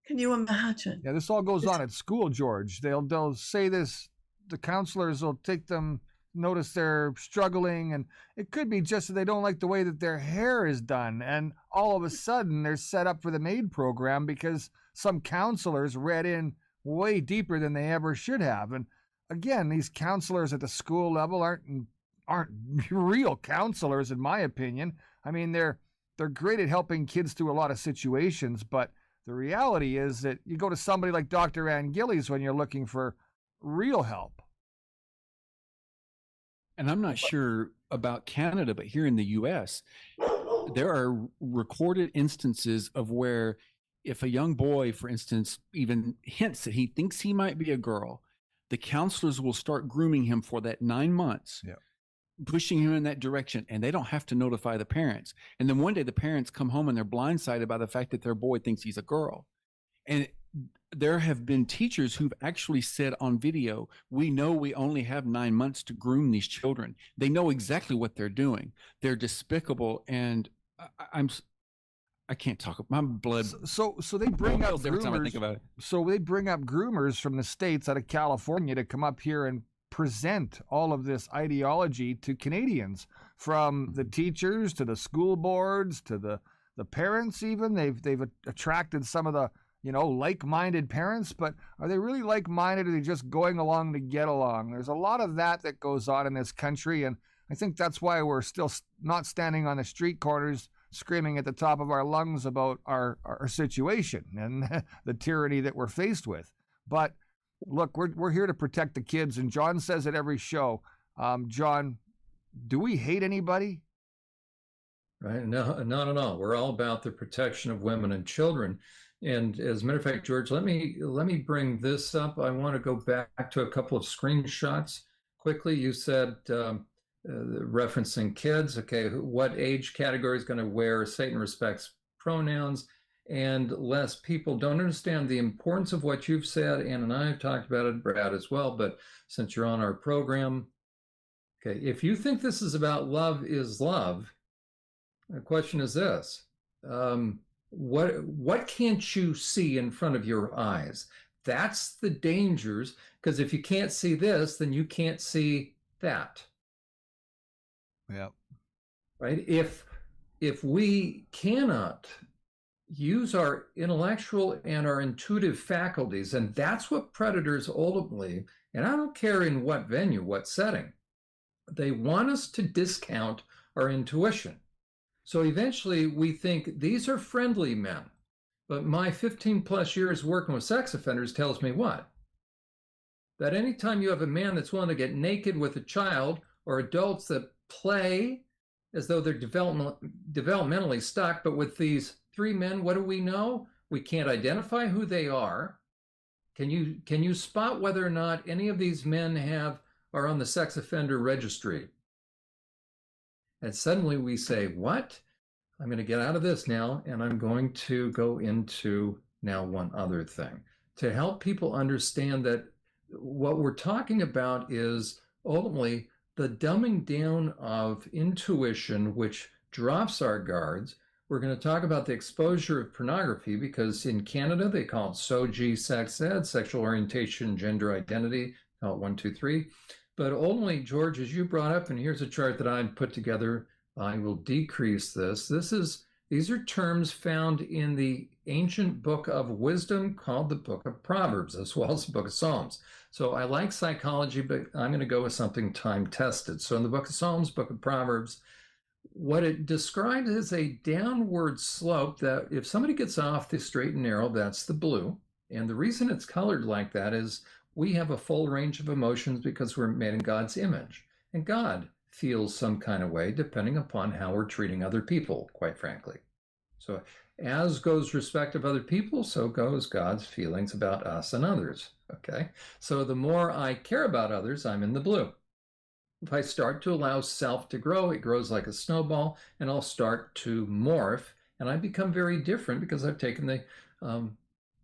Can you imagine? Yeah, this all goes on at school, George. They'll say this, the counselors will take them, notice they're struggling, and it could be just that they don't like the way that their hair is done, and all of a sudden they're set up for the MAID program because some counselors read in way deeper than they ever should have. And again, these counselors at the school level aren't real counselors, in my opinion. I mean, they're great at helping kids through a lot of situations, but the reality is that you go to somebody like Dr. Ann Gillies when you're looking for real help. And I'm not sure about Canada, but here in the US, there are recorded instances of where if a young boy, for instance, even hints that he thinks he might be a girl, the counselors will start grooming him for that 9 months, pushing him in that direction, and they don't have to notify the parents. And then one day the parents come home and they're blindsided by the fact that their boy thinks he's a girl. And there have been teachers who've actually said on video, we know we only have 9 months to groom these children. They know exactly what they're doing. They're despicable, and I can't talk. My blood. So they bring up every time I think about it. So they bring up groomers from the States out of California to come up here and present all of this ideology to Canadians, from the teachers to the school boards to the parents. Even they've attracted some of the like-minded parents, but are they really like-minded, or are they just going along to get along? There's a lot of that goes on in this country, and I think that's why we're still not standing on the street corners screaming at the top of our lungs about our situation and the tyranny that we're faced with. But look, we're here to protect the kids, and John says it every show. John, do we hate anybody? Right? No, not at all. We're all about the protection of women and children. And as a matter of fact, George, let me bring this up. I want to go back to a couple of screenshots quickly. You said, referencing kids, okay, what age category is going to wear Satan respects pronouns? And less people don't understand the importance of what you've said. Ann and I have talked about it, Brad as well, but since you're on our program, okay, if you think this is about love is love, the question is this. What can't you see in front of your eyes? That's the dangers, because if you can't see this, then you can't see that. Yeah. Right? If we cannot use our intellectual and our intuitive faculties, and that's what predators ultimately, and I don't care in what venue, what setting, they want us to discount our intuition. So eventually we think these are friendly men, but my 15 plus years working with sex offenders tells me what? That anytime you have a man that's willing to get naked with a child, or adults that play as though they're developmentally stuck, but with these 3 men, what do we know? We can't identify who they are. Can you spot whether or not any of these men are on the sex offender registry? And suddenly we say, what? I'm going to get out of this now, and I'm going to go into now one other thing to help people understand that what we're talking about is ultimately the dumbing down of intuition, which drops our guards. We're going to talk about the exposure of pornography, because in Canada, they call it SOGI, sex ed, sexual orientation, gender identity, call it 1, 2, 3. But ultimately, George, as you brought up, and here's a chart that I put together, I will decrease this. These are terms found in the ancient book of wisdom called the Book of Proverbs, as well as the Book of Psalms. So I like psychology, but I'm going to go with something time-tested. So in the Book of Psalms, Book of Proverbs, what it describes is a downward slope that if somebody gets off the straight and narrow, that's the blue. And the reason it's colored like that is we have a full range of emotions because we're made in God's image. And God feels some kind of way depending upon how we're treating other people, quite frankly. So as goes respect of other people, so goes God's feelings about us and others, okay? So the more I care about others, I'm in the blue. If I start to allow self to grow, it grows like a snowball, and I'll start to morph, and I become very different because I've taken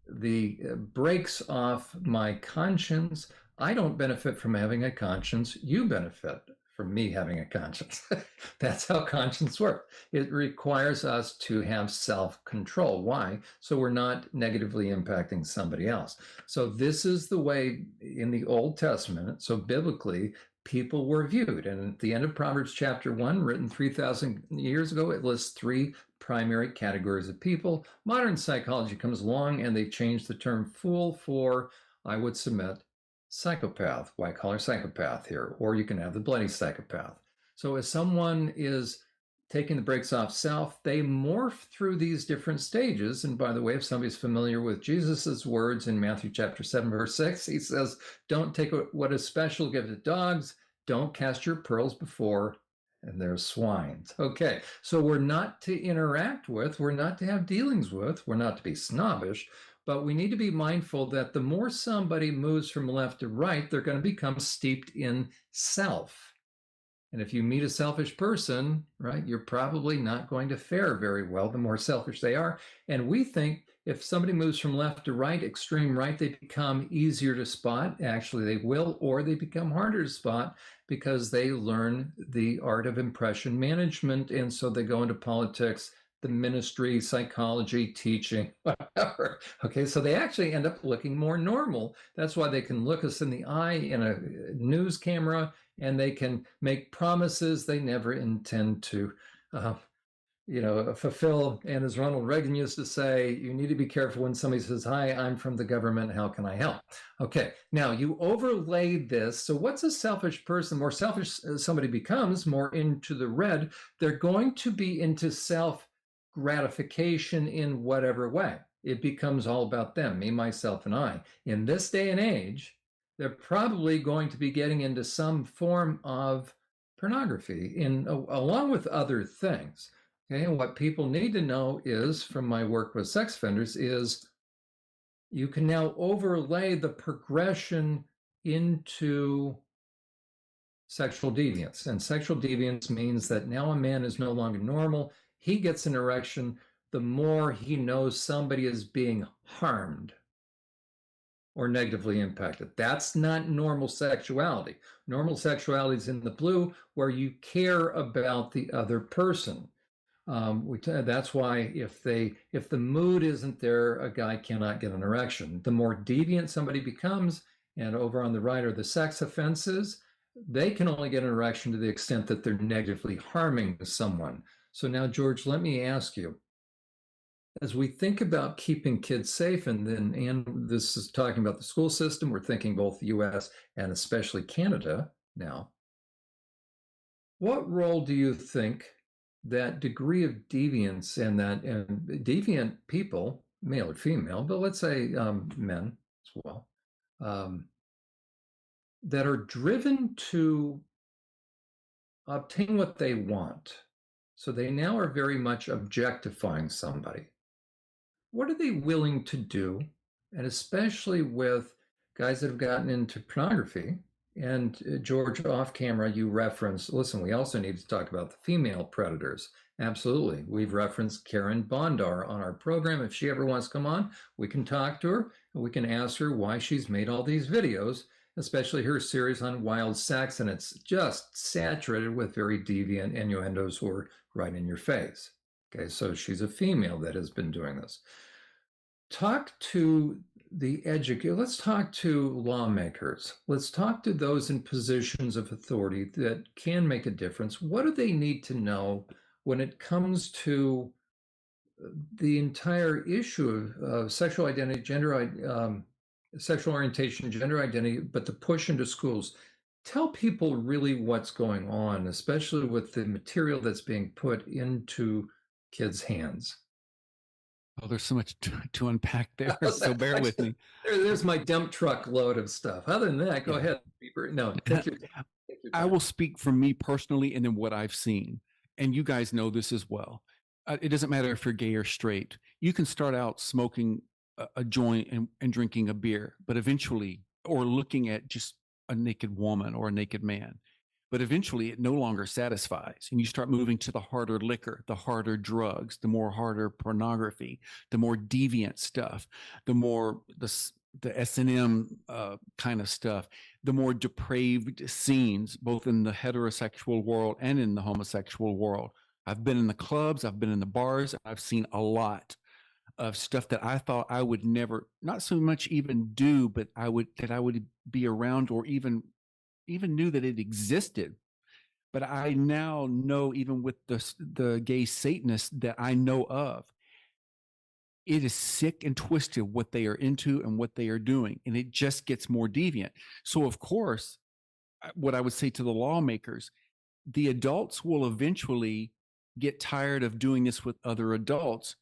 the brakes off my conscience. I don't benefit from having a conscience. You benefit from me having a conscience. That's how conscience works. It requires us to have self-control. Why? So we're not negatively impacting somebody else. So this is the way in the Old Testament, so biblically, people were viewed. And at the end of Proverbs chapter 1, written 3,000 years ago, it lists 3 primary categories of people. Modern psychology comes along and they changed the term fool for, I would submit, psychopath, white collar psychopath here, or you can have the bloody psychopath. So as someone is taking the brakes off self, they morph through these different stages. And by the way, if somebody's familiar with Jesus's words in Matthew chapter 7, verse 6, he says, don't take what is special, give to dogs, don't cast your pearls before, and there's swine. Okay, so we're not to interact with, we're not to have dealings with, we're not to be snobbish, but we need to be mindful that the more somebody moves from left to right, they're going to become steeped in self. And if you meet a selfish person, right, you're probably not going to fare very well the more selfish they are. And we think if somebody moves from left to right, extreme right, they become easier to spot. Actually, they will, or they become harder to spot because they learn the art of impression management. And so they go into politics, the ministry, psychology, teaching, whatever. Okay, so they actually end up looking more normal. That's why they can look us in the eye in a news camera, and they can make promises they never intend to fulfill. And as Ronald Reagan used to say, you need to be careful when somebody says, "Hi, I'm from the government. How can I help?" Okay, now you overlay this. So what's a selfish person? More selfish somebody becomes, more into the red. They're going to be into self-gratification in whatever way. It becomes all about them, me, myself, and I. In this day and age, they're probably going to be getting into some form of pornography along with other things. Okay, and what people need to know is, from my work with sex offenders, is you can now overlay the progression into sexual deviance. And sexual deviance means that now a man is no longer normal. He gets an erection the more he knows somebody is being harmed or negatively impacted. That's not normal sexuality. Normal sexuality is in the blue, where you care about the other person. That's why if the mood isn't there, a guy cannot get an erection. The more deviant somebody becomes, and over on the right are the sex offenses, they can only get an erection to the extent that they're negatively harming someone. So now, George, let me ask you, as we think about keeping kids safe, and this is talking about the school system, we're thinking both the US and especially Canada now, what role do you think that degree of deviance and deviant people, male or female, but let's say men as well, that are driven to obtain what they want? So they now are very much objectifying somebody. What are they willing to do? And especially with guys that have gotten into pornography. And George, off camera, you referenced, listen, we also need to talk about the female predators. Absolutely. We've referenced Karen Bondar on our program. If she ever wants to come on, we can talk to her and we can ask her why she's made all these videos, especially her series on wild sex. And it's just saturated with very deviant innuendos or right in your face. Okay, so she's a female that has been doing this. Talk to the educator. Let's talk to lawmakers. Let's talk to those in positions of authority that can make a difference. What do they need to know when it comes to the entire issue of sexual identity, sexual orientation, gender identity, but the push into schools? Tell people really what's going on, especially with the material that's being put into kids' hands. Oh, there's so much to unpack there, so bear with me. There's my dump truck load of stuff. Other than that, go ahead. No, take your time. I will speak from me personally and then what I've seen. And you guys know this as well. It doesn't matter if you're gay or straight. You can start out smoking a joint and drinking a beer, but eventually, or looking at just a naked woman or a naked man. But eventually it no longer satisfies. And you start moving to the harder liquor, the harder drugs, the more harder pornography, the more deviant stuff, the more the S&M kind of stuff, the more depraved scenes, both in the heterosexual world and in the homosexual world. I've been in the clubs, I've been in the bars, I've seen a lot of stuff that I thought I would never, not so much even do, but I would be around or even knew that it existed. But I now know, even with the gay Satanists that I know of, it is sick and twisted what they are into and what they are doing. And it just gets more deviant. So of course, what I would say to the lawmakers, the adults will eventually get tired of doing this with other adults.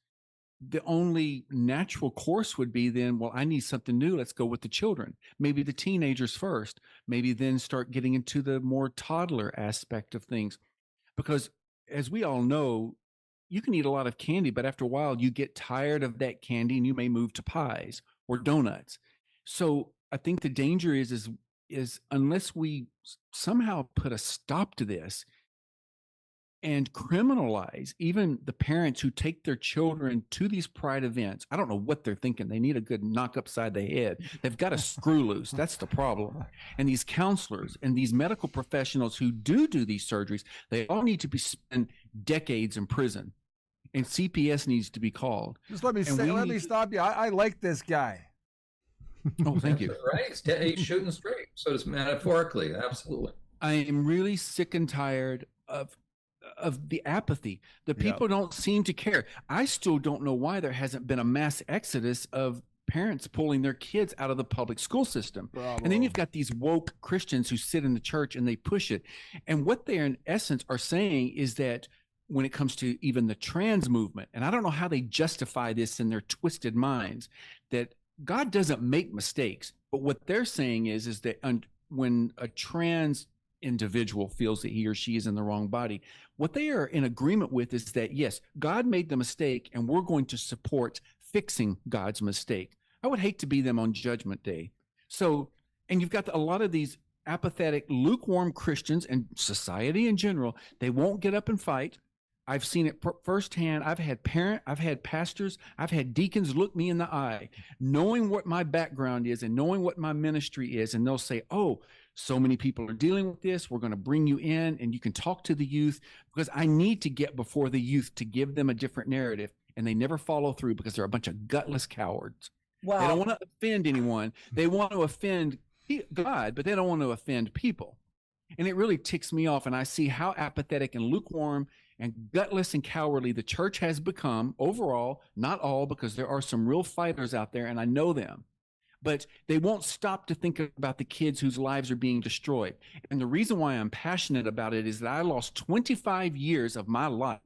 The only natural course would be then, well, I need something new. Let's go with the children, maybe the teenagers first, maybe then start getting into the more toddler aspect of things. Because as we all know, you can eat a lot of candy, but after a while you get tired of that candy and you may move to pies or donuts. So I think the danger is unless we somehow put a stop to this and criminalize even the parents who take their children to these pride events. I don't know what they're thinking. They need a good knock upside the head. They've got a screw loose. That's the problem. And these counselors and these medical professionals who do these surgeries, they all need to be spent decades in prison, and CPS needs to be called. Just let me stop you. I like this guy. Oh, thank you. Right, he's shooting straight, so it's metaphorically, absolutely. I am really sick and tired of the apathy. The people don't seem to care. I still don't know why there hasn't been a mass exodus of parents pulling their kids out of the public school system. Bravo. And then you've got these woke Christians who sit in the church and they push it. And what they in essence are saying is that when it comes to even the trans movement, and I don't know how they justify this in their twisted minds, that God doesn't make mistakes. But what they're saying is that when a trans individual feels that he or she is in the wrong body, what they are in agreement with is that, yes, God made the mistake and we're going to support fixing God's mistake. I would hate to be them on Judgment Day. So, and you've got a lot of these apathetic, lukewarm Christians and society in general. They won't get up and fight. I've seen it firsthand. I've had pastors, I've had deacons look me in the eye, knowing what my background is and knowing what my ministry is. And they'll say, oh, so many people are dealing with this. We're going to bring you in and you can talk to the youth, because I need to get before the youth to give them a different narrative. And they never follow through because they're a bunch of gutless cowards. Wow. They don't want to offend anyone. They want to offend God, but they don't want to offend people. And it really ticks me off. And I see how apathetic and lukewarm and gutless and cowardly the church has become overall, not all, because there are some real fighters out there and I know them, but they won't stop to think about the kids whose lives are being destroyed. And the reason why I'm passionate about it is that I lost 25 years of my life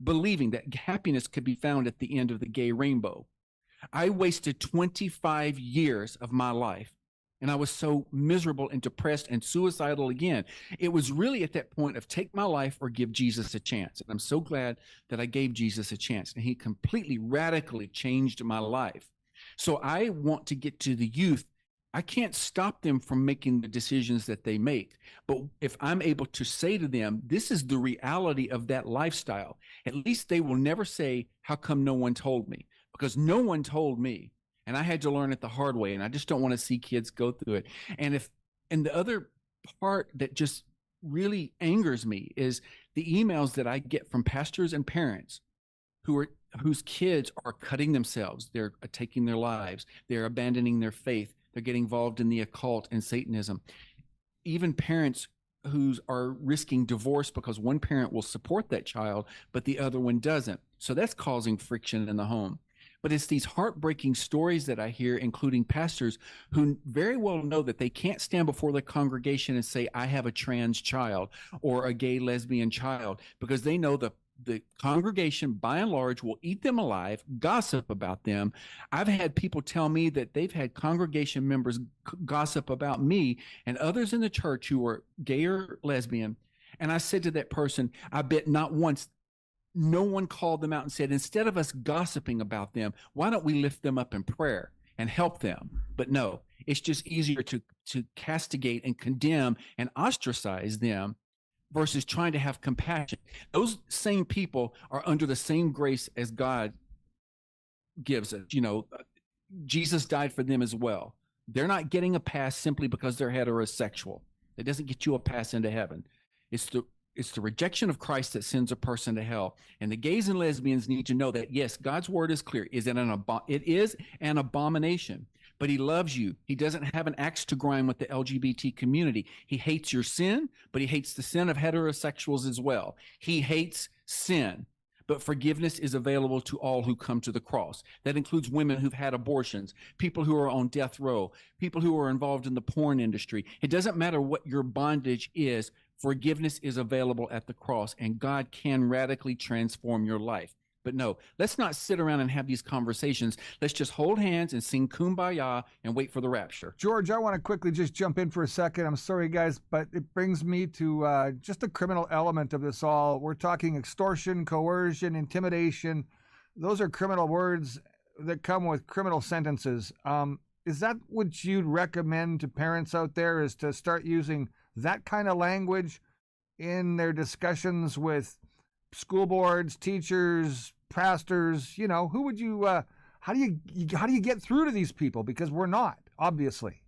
believing that happiness could be found at the end of the gay rainbow. I wasted 25 years of my life, and I was so miserable and depressed and suicidal again. It was really at that point of take my life or give Jesus a chance. And I'm so glad that I gave Jesus a chance, and he completely, radically changed my life. So I want to get to the youth. I can't stop them from making the decisions that they make. But if I'm able to say to them, this is the reality of that lifestyle, at least they will never say, how come no one told me? Because no one told me. And I had to learn it the hard way. And I just don't want to see kids go through it. And the other part that just really angers me is the emails that I get from pastors and parents whose kids are cutting themselves. They're taking their lives. They're abandoning their faith. They're getting involved in the occult and Satanism. Even parents who are risking divorce because one parent will support that child, but the other one doesn't. So that's causing friction in the home. But it's these heartbreaking stories that I hear, including pastors who very well know that they can't stand before the congregation and say, I have a trans child or a gay lesbian child, because they know the congregation, by and large, will eat them alive, gossip about them. I've had people tell me that they've had congregation members gossip about me and others in the church who are gay or lesbian. And I said to that person, I bet not once no one called them out and said, instead of us gossiping about them, why don't we lift them up in prayer and help them? But no, it's just easier to castigate and condemn and ostracize them versus trying to have compassion. Those same people are under the same grace as God gives us. You know, Jesus died for them as well. They're not getting a pass simply because they're heterosexual. It doesn't get you a pass into heaven. It's the rejection of Christ that sends a person to hell. And the gays and lesbians need to know that, yes, God's word is clear. It is an abomination, but he loves you. He doesn't have an axe to grind with the LGBT community. He hates your sin, but he hates the sin of heterosexuals as well. He hates sin, but forgiveness is available to all who come to the cross. That includes women who've had abortions, people who are on death row, people who are involved in the porn industry. It doesn't matter what your bondage is. Forgiveness is available at the cross, and God can radically transform your life. But no, let's not sit around and have these conversations. Let's just hold hands and sing Kumbaya and wait for the rapture. George, I want to quickly just jump in for a second. I'm sorry, guys, but it brings me to just the criminal element of this all. We're talking extortion, coercion, intimidation. Those are criminal words that come with criminal sentences. Is that what you'd recommend to parents out there, is to start using that kind of language in their discussions with school boards, teachers, pastors? You know, who would you, how do you get through to these people? Because we're not, obviously.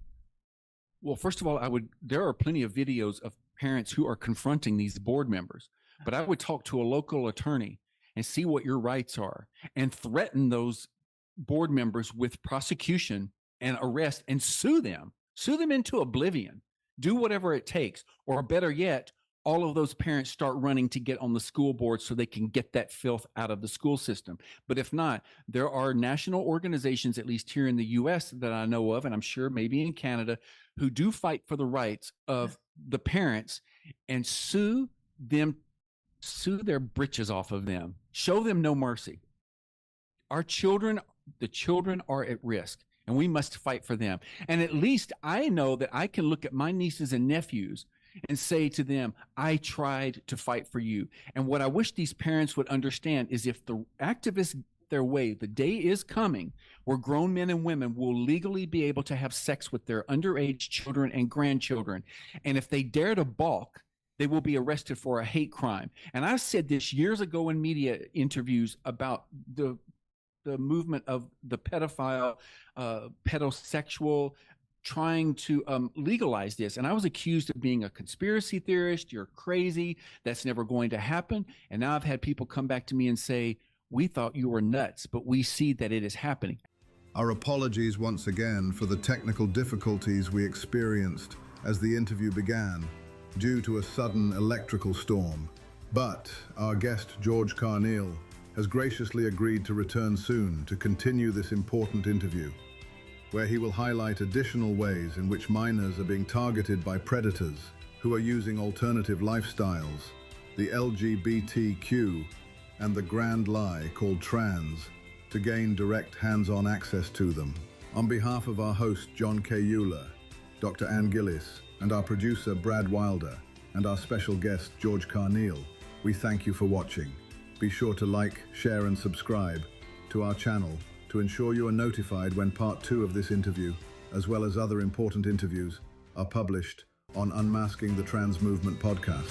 Well, first of all, there are plenty of videos of parents who are confronting these board members, but I would talk to a local attorney and see what your rights are and threaten those board members with prosecution and arrest and sue them into oblivion, do whatever it takes, or better yet, all of those parents start running to get on the school board so they can get that filth out of the school system. But if not, there are national organizations, at least here in the US that I know of, and I'm sure maybe in Canada, who do fight for the rights of the parents and sue their britches off of them, show them no mercy. The children are at risk, and we must fight for them. And at least I know that I can look at my nieces and nephews and say to them, I tried to fight for you. And what I wish these parents would understand is if the activists get their way, the day is coming where grown men and women will legally be able to have sex with their underage children and grandchildren. And if they dare to balk, they will be arrested for a hate crime. And I said this years ago in media interviews about the movement of the pedophile, pedosexual, trying to legalize this. And I was accused of being a conspiracy theorist. You're crazy. That's never going to happen. And now I've had people come back to me and say, we thought you were nuts, but we see that it is happening. Our apologies once again for the technical difficulties we experienced as the interview began due to a sudden electrical storm. But our guest, George Carneal, has graciously agreed to return soon to continue this important interview, where he will highlight additional ways in which minors are being targeted by predators who are using alternative lifestyles, the LGBTQ, and the grand lie called trans to gain direct hands-on access to them. On behalf of our host, John K. Euler, Dr. Ann Gillis, and our producer, Brad Wilder, and our special guest, George Carneal, we thank you for watching. Be sure to like, share, and subscribe to our channel to ensure you are notified when part 2 of this interview, as well as other important interviews, are published on Unmasking the Trans Movement podcast.